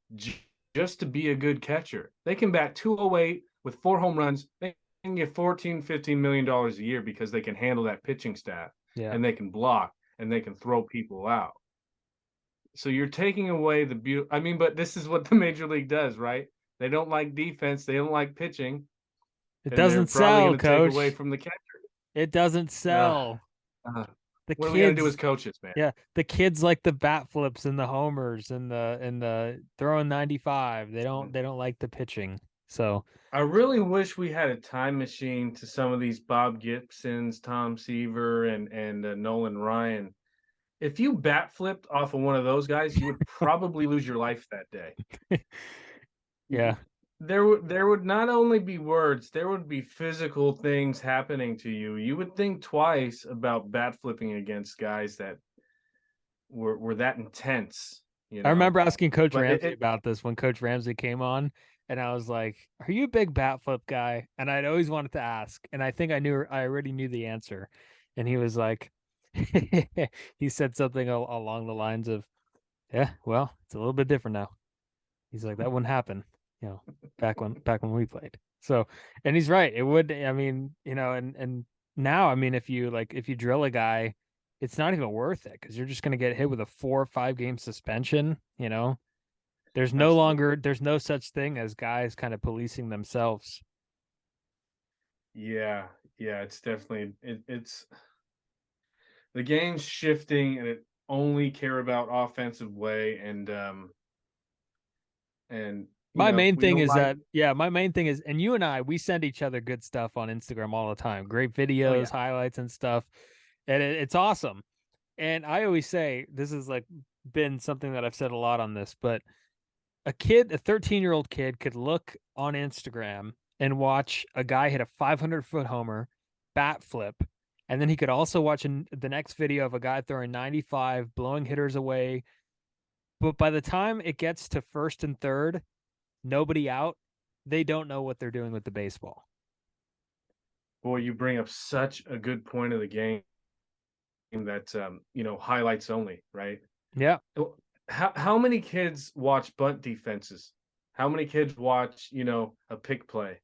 just to be a good catcher. They can bat 208 with 4 home runs. They can get 14, $15 million a year because they can handle that pitching staff yeah. and they can block and they can throw people out. So you're taking away the beauty. I mean, but this is what the major league does, right? They don't like defense. They don't like pitching. It And they're doesn't probably sell, going to take away coach. from the catcher. It doesn't Uh, sell. uh, The what do we got to do as kids, coaches, man? yeah, the kids like the bat flips and the homers and the throwing 95. They don't like the pitching. So, I really wish we had a time machine to some of these Bob Gibsons, Tom Seaver, and Nolan Ryan. If you bat flipped off of one of those guys, you would probably lose your life that day. yeah. there would not only be words, there would be physical things happening to you. You would think twice about bat flipping against guys that were that intense, you I know. remember asking Coach But Ramsey about this when Coach Ramsey came on, and I was like, "Are you a big bat flip guy?" And I'd always wanted to ask, and I think I already knew the answer. And he was like, he said something along the lines of, "Yeah, well, it's a little bit different now." He's like, "That wouldn't happen, you know, back when we played." So, and he's right. It would. I mean, and now, I mean, if you drill a guy, it's not even worth it because you're just going to get hit with a 4 or 5 game suspension. absolutely. There's no such thing as guys kind of policing themselves. Yeah, yeah, it's definitely it's the game's shifting and it only care about offensive way and My main we thing don't is like. that, yeah, my main thing is, and you and I, we send each other good stuff on Instagram all the time, great Oh videos, yeah. highlights, and stuff, and it's awesome. And I always say this is like been something that I've said a lot on this, but a 13-year-old kid could look on Instagram and watch a guy hit a 500-foot homer, bat flip, and then he could also watch the next video of a guy throwing 95, blowing hitters away. But by the time it gets to first and third, nobody out, they don't know what they're doing with the baseball. Boy, you bring up such a good point of the game that highlights only, right? Yeah. Oh, how many kids watch bunt defenses? How many kids watch, a pick play?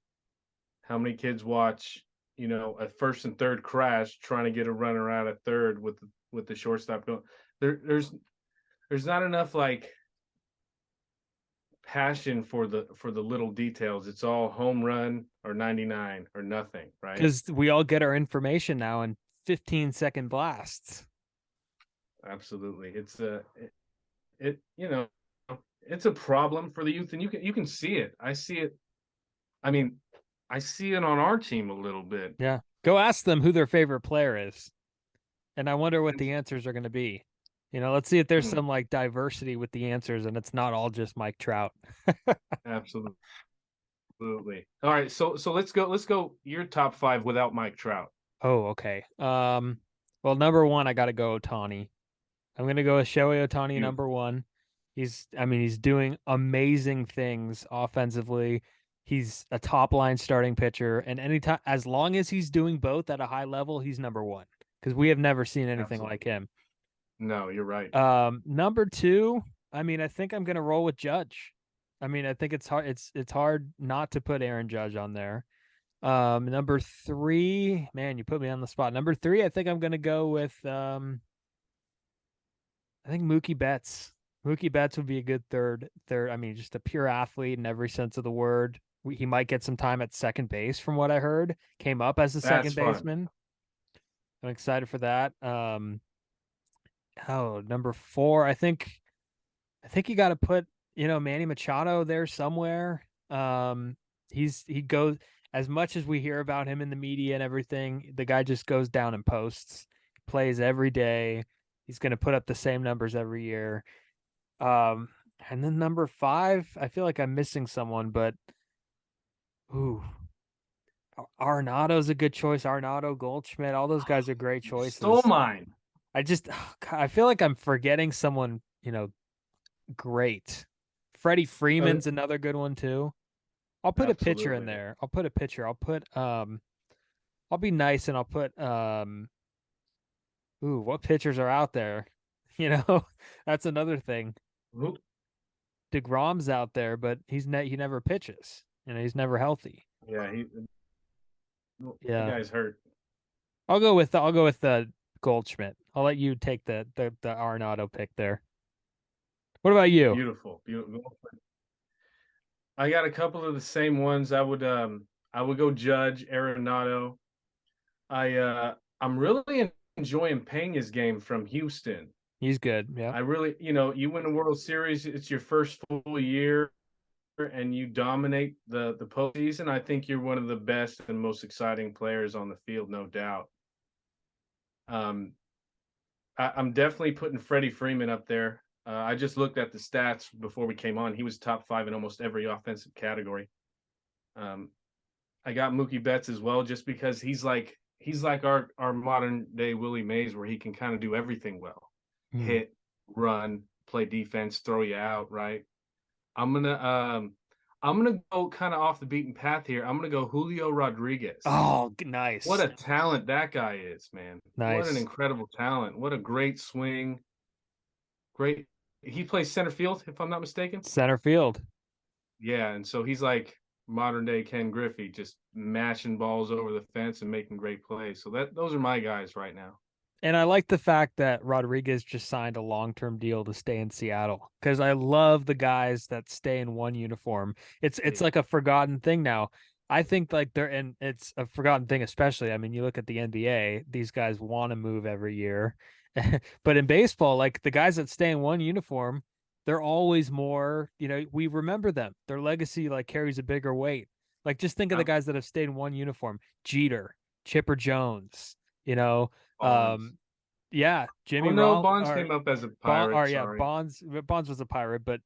How many kids watch, a first and third crash trying to get a runner out at third with the shortstop going? There's not enough like passion for the little details. It's all home run or 99 or nothing, right? Because we all get our information now in 15-second blasts. Absolutely. It it's a problem for the youth, and you can see it. I see it. I mean, I see it on our team a little bit. Yeah. Go ask them who their favorite player is. And I wonder what the answers are going to be. Let's see if there's Hmm, some like diversity with the answers and it's not all just Mike Trout. absolutely. All right, so let's go your top 5 without Mike Trout. Oh, okay. Well, number one, I got to go Ohtani. I'm going to go with Shohei Ohtani, Beautiful. number one. He's doing amazing things offensively. He's a top line starting pitcher. And anytime, as long as he's doing both at a high level, he's number one because we have never seen anything Absolutely. like him. No, you're right. Number two, I think I'm gonna roll with Judge. I think it's hard. It's hard not to put Aaron Judge on there. Number three, man, you put me on the spot. Number three, I think I'm gonna go with I think Mookie Betts. Mookie Betts would be a good third. Third, just a pure athlete in every sense of the word. He might get some time at second base, from what I heard. Came up as a That's second fun. baseman. I'm excited for that. Number four, I think you got to put, Manny Machado there somewhere. He goes as much as we hear about him in the media and everything. The guy just goes down and posts, plays every day. He's going to put up the same numbers every year. Um, and then number five, I feel like I'm missing someone, but ooh, Arenado's a good choice. Arenado, Goldschmidt, all those guys are great You stole choices. mine. I feel like I'm forgetting someone, great. Freddie Uh, Freeman's another good one too. I'll put a pitcher in absolutely. there. I'll put a pitcher. I'll be nice and I'll put ooh, what pitchers are out there? You know, that's another thing. Who- DeGrom's out there, but he never pitches. He's never healthy. Yeah, that Yeah. guy's hurt. I'll go with the Goldschmidt. I'll let you take the Arenado pick there. What about you? Beautiful, beautiful. I got a couple of the same ones. I would go Judge Arenado. I'm really enjoying Pena's game from Houston. He's good. Yeah. I really, you win a World Series, it's your first full year, and you dominate the postseason. I think you're one of the best and most exciting players on the field, no doubt. Um, I'm definitely putting Freddie Freeman up there. I just looked at the stats before we came on. He was top 5 in almost every offensive category. I got Mookie Betts as well, just because he's like our modern day Willie Mays, where he can kind of do everything well: hit, run, play defense, throw you out. Right. I'm gonna go kind of off the beaten path here. I'm gonna go Julio Rodriguez. Oh, What nice. a talent that guy is, man! What an Nice. incredible talent! What a great swing! Great. He plays center field, if I'm not mistaken. Center field. Yeah, and so he's like modern day Ken Griffey, just mashing balls over the fence and making great plays. So those are my guys right now. And I like the fact that Rodriguez just signed a long-term deal to stay in Seattle, because I love the guys that stay in one uniform. It's like a forgotten thing now. I think like and it's a forgotten thing, especially. I mean, you look at the NBA, these guys want to move every year. But in baseball, like the guys that stay in one uniform, they're always more, we remember them. Their legacy like carries a bigger weight. Like just think of the guys that have stayed in one uniform. Jeter, Chipper Jones, you know, Bonds. yeah, Oh Jimmy no, Roll Bonds or came up as a Bond pirate. or yeah, Sorry. Bonds was a pirate, but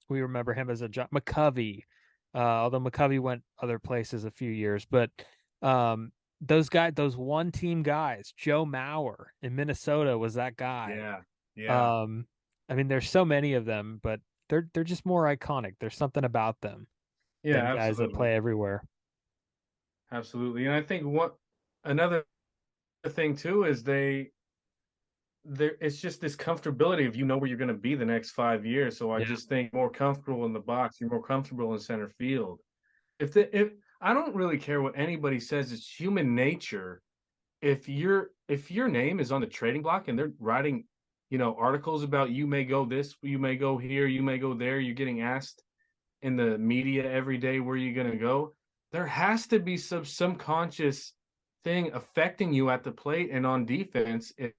we remember him as a John McCovey. Although McCovey went other places a few years, but those guys, those one team guys, Joe Mauer in Minnesota was that guy. Yeah, yeah, Um, I mean, there's so many of them, but they're just more iconic. There's something about them yeah. than guys that Absolutely, play everywhere. absolutely. And I think what another thing too is it's just this comfortability of where you're going to be the next 5 years. So I Yeah. just think more comfortable in the box, you're more comfortable in center field. If I don't really care what anybody says, it's human nature. If your name is on the trading block and they're writing, articles about you may go this, you may go here, you may go there, you're getting asked in the media every day where you're going to go, there has to be some conscious thing affecting you at the plate and on defense if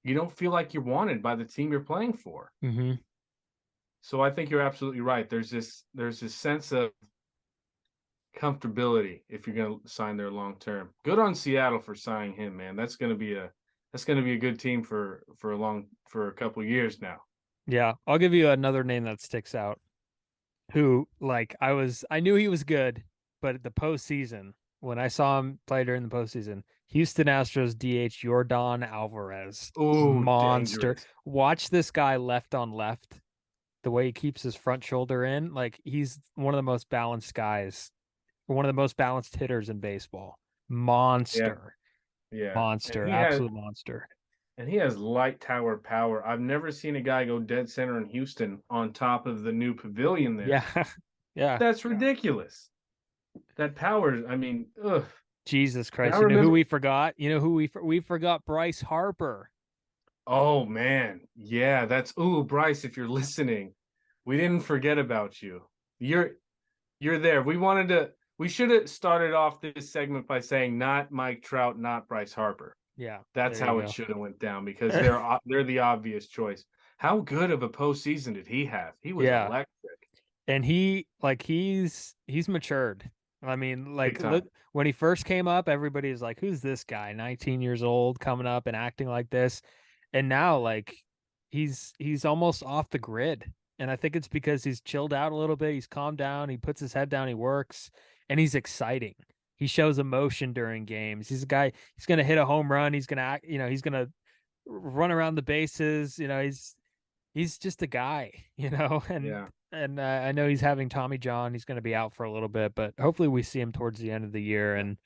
you don't feel like you're wanted by the team you're playing for. Mm-hmm. So I think you're absolutely right. There's this sense of comfortability if you're going to sign there long term. Good on Seattle for signing him, man. That's going to be a good team for a couple of years now. Yeah, I'll give you another name that sticks out. Who like I knew he was good, but at the postseason, when I saw him play during the postseason, Houston Astros DH Jordan Alvarez, Oh, monster. dangerous. Watch this guy left on left, the way he keeps his front shoulder in. Like he's one of the most balanced guys, one of the most balanced hitters in baseball. Yeah, Monster, yeah. monster, absolute monster. And he has light tower power. I've never seen a guy go dead center in Houston on top of the new pavilion there. Yeah, yeah. That's ridiculous. That power, I mean, ugh. Jesus And I Christ! You know who remember, we forgot? You know who we forgot? Bryce Harper. oh man, yeah, Bryce, if you're listening, we didn't forget about you. You're there. We should have started off this segment by saying not Mike Trout, not Bryce Harper. Yeah, That's there you how it go. should have went down, because they're the obvious choice. How good of a postseason did he have? He was Yeah, electric, and he's matured. I mean, big like look time. when he first came up, everybody's like, "Who's this guy? 19 years old, coming up and acting like this." And now, like, he's almost off the grid. And I think it's because he's chilled out a little bit. He's calmed down. He puts his head down. He works, and he's exciting. He shows emotion during games. He's a guy. He's gonna hit a home run. He's gonna act. He's gonna run around the bases. He's just a guy, and Yeah. I know he's having Tommy John. He's going to be out for a little bit, but hopefully we see him towards the end of the year and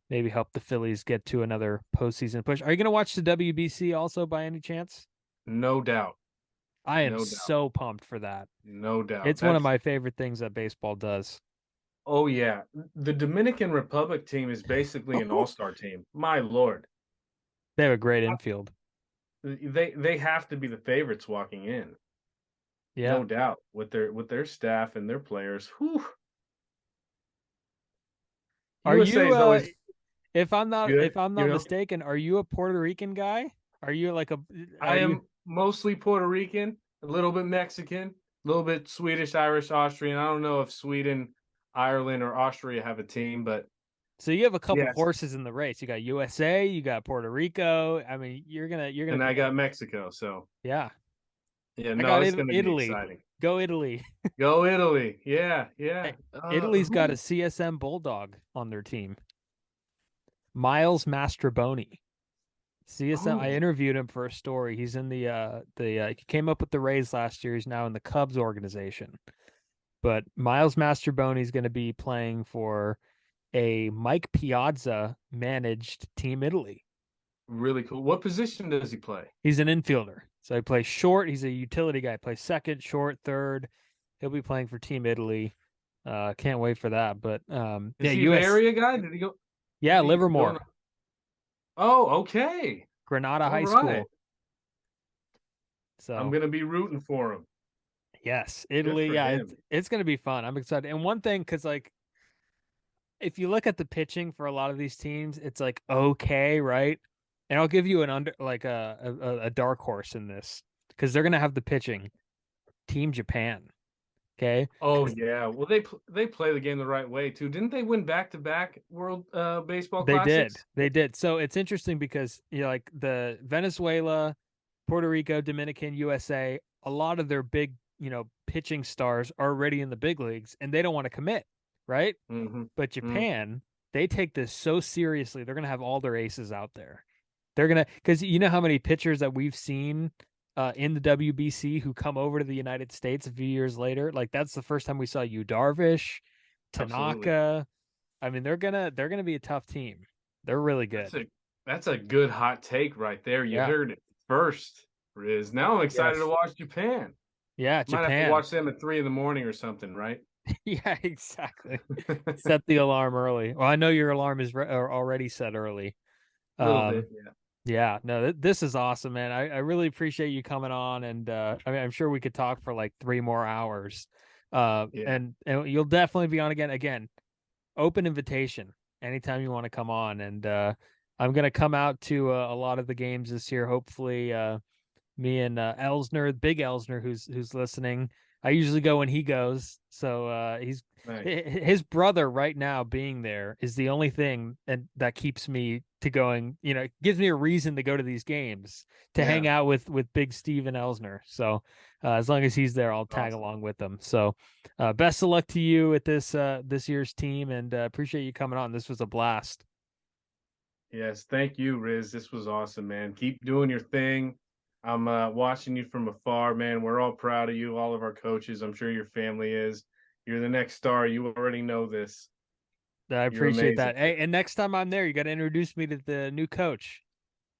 maybe help the Phillies get to another postseason push. Are you going to watch the WBC also by any chance? No doubt. I am No doubt. so pumped for that. No doubt. It's one of my favorite things that baseball does. Oh yeah. The Dominican Republic team is basically an all-star team. My Lord. They have a great infield. They have to be the favorites walking in. Yeah. No doubt. With their staff and their players. Whew. Are USA you is always if I'm not good, mistaken, are you a Puerto Rican guy? Are you like I are you am mostly Puerto Rican, a little bit Mexican, a little bit Swedish, Irish, Austrian. I don't know if Sweden, Ireland, or Austria have a team, but So you have a couple yes. horses in the race. You got USA, you got Puerto Rico. I mean, you're gonna And I be got Mexico, so yeah. yeah, I no, got it's going to be Italy. exciting. Go Italy. Go Italy. Yeah, yeah. Italy's got a CSM Bulldog on their team. Miles Mastroboni. CSM. I interviewed him for a story. He's in he came up with the Rays last year. He's now in the Cubs organization. But Miles Mastroboni is going to be playing for a Mike Piazza managed Team Italy. Really cool. What position does he play? He's an infielder. So he plays short. He's a utility guy. Plays second, short, third. He'll be playing for Team Italy. Can't wait for that. But is he an area guy? Did he go? Yeah, Livermore. Oh, okay. Granada High School. So I'm gonna be rooting for him. Yes, Italy. Yeah, it's gonna be fun. I'm excited. And one thing, because like, if you look at the pitching for a lot of these teams, it's like okay, right? And I'll give you a dark horse in this because they're gonna have the pitching. Team Japan. Okay. Oh yeah. Well, they play the game the right way too. Didn't they win back-to-back World Baseball Classics? They did. So it's interesting because like the Venezuela, Puerto Rico, Dominican, USA, a lot of their big pitching stars are already in the big leagues and they don't want to commit, right? Mm-hmm. But Japan, they take this so seriously. They're gonna have all their aces out there. They're gonna, because you know how many pitchers that we've seen in the WBC who come over to the United States a few years later. Like that's the first time we saw Yu Darvish, Tanaka. Absolutely. I mean, they're gonna be a tough team. They're really good. That's a good hot take right there. You heard it first, Riz. Now I'm excited to watch Japan. Yeah, Japan. Might have to watch them at 3 a.m. or something, right? Yeah, exactly. Set the alarm early. Well, I know your alarm is already set early. A little bit, yeah. Yeah, no, this is awesome, man. I really appreciate you coming on, and I mean, I'm sure we could talk for like 3 more hours. And you'll definitely be on again. Again, open invitation anytime you want to come on, and I'm gonna come out to a lot of the games this year. Hopefully, me and Elsner, Big Elsner, who's listening. I usually go when he goes, so he's his brother right now being there is the only thing that keeps me to going. It gives me a reason to go to these games to hang out with Big Steve and Elsner. So as long as he's there, I'll tag along with them. So best of luck to you at this year's team, and appreciate you coming on. This was a blast. Yes, thank you, Riz. This was awesome, man. Keep doing your thing. I'm watching you from afar, man. We're all proud of you, all of our coaches. I'm sure your family is. You're the next star. You already know this. I appreciate that. Hey, and next time I'm there, you got to introduce me to the new coach.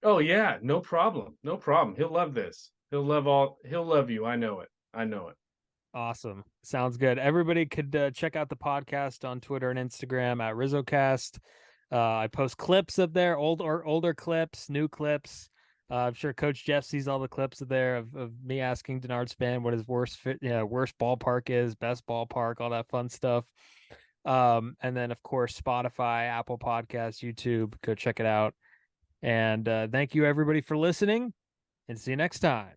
Oh yeah, no problem. No problem. He'll love this. He'll love you. I know it. Awesome. Sounds good. Everybody could check out the podcast on Twitter and Instagram at RizzoCast. I post clips up there, older clips, new clips. I'm sure Coach Jeff sees all the clips there of me asking Denard Span what his worst ballpark is, best ballpark, all that fun stuff. And then of course Spotify, Apple Podcasts, YouTube. Go check it out. And thank you everybody for listening, and see you next time.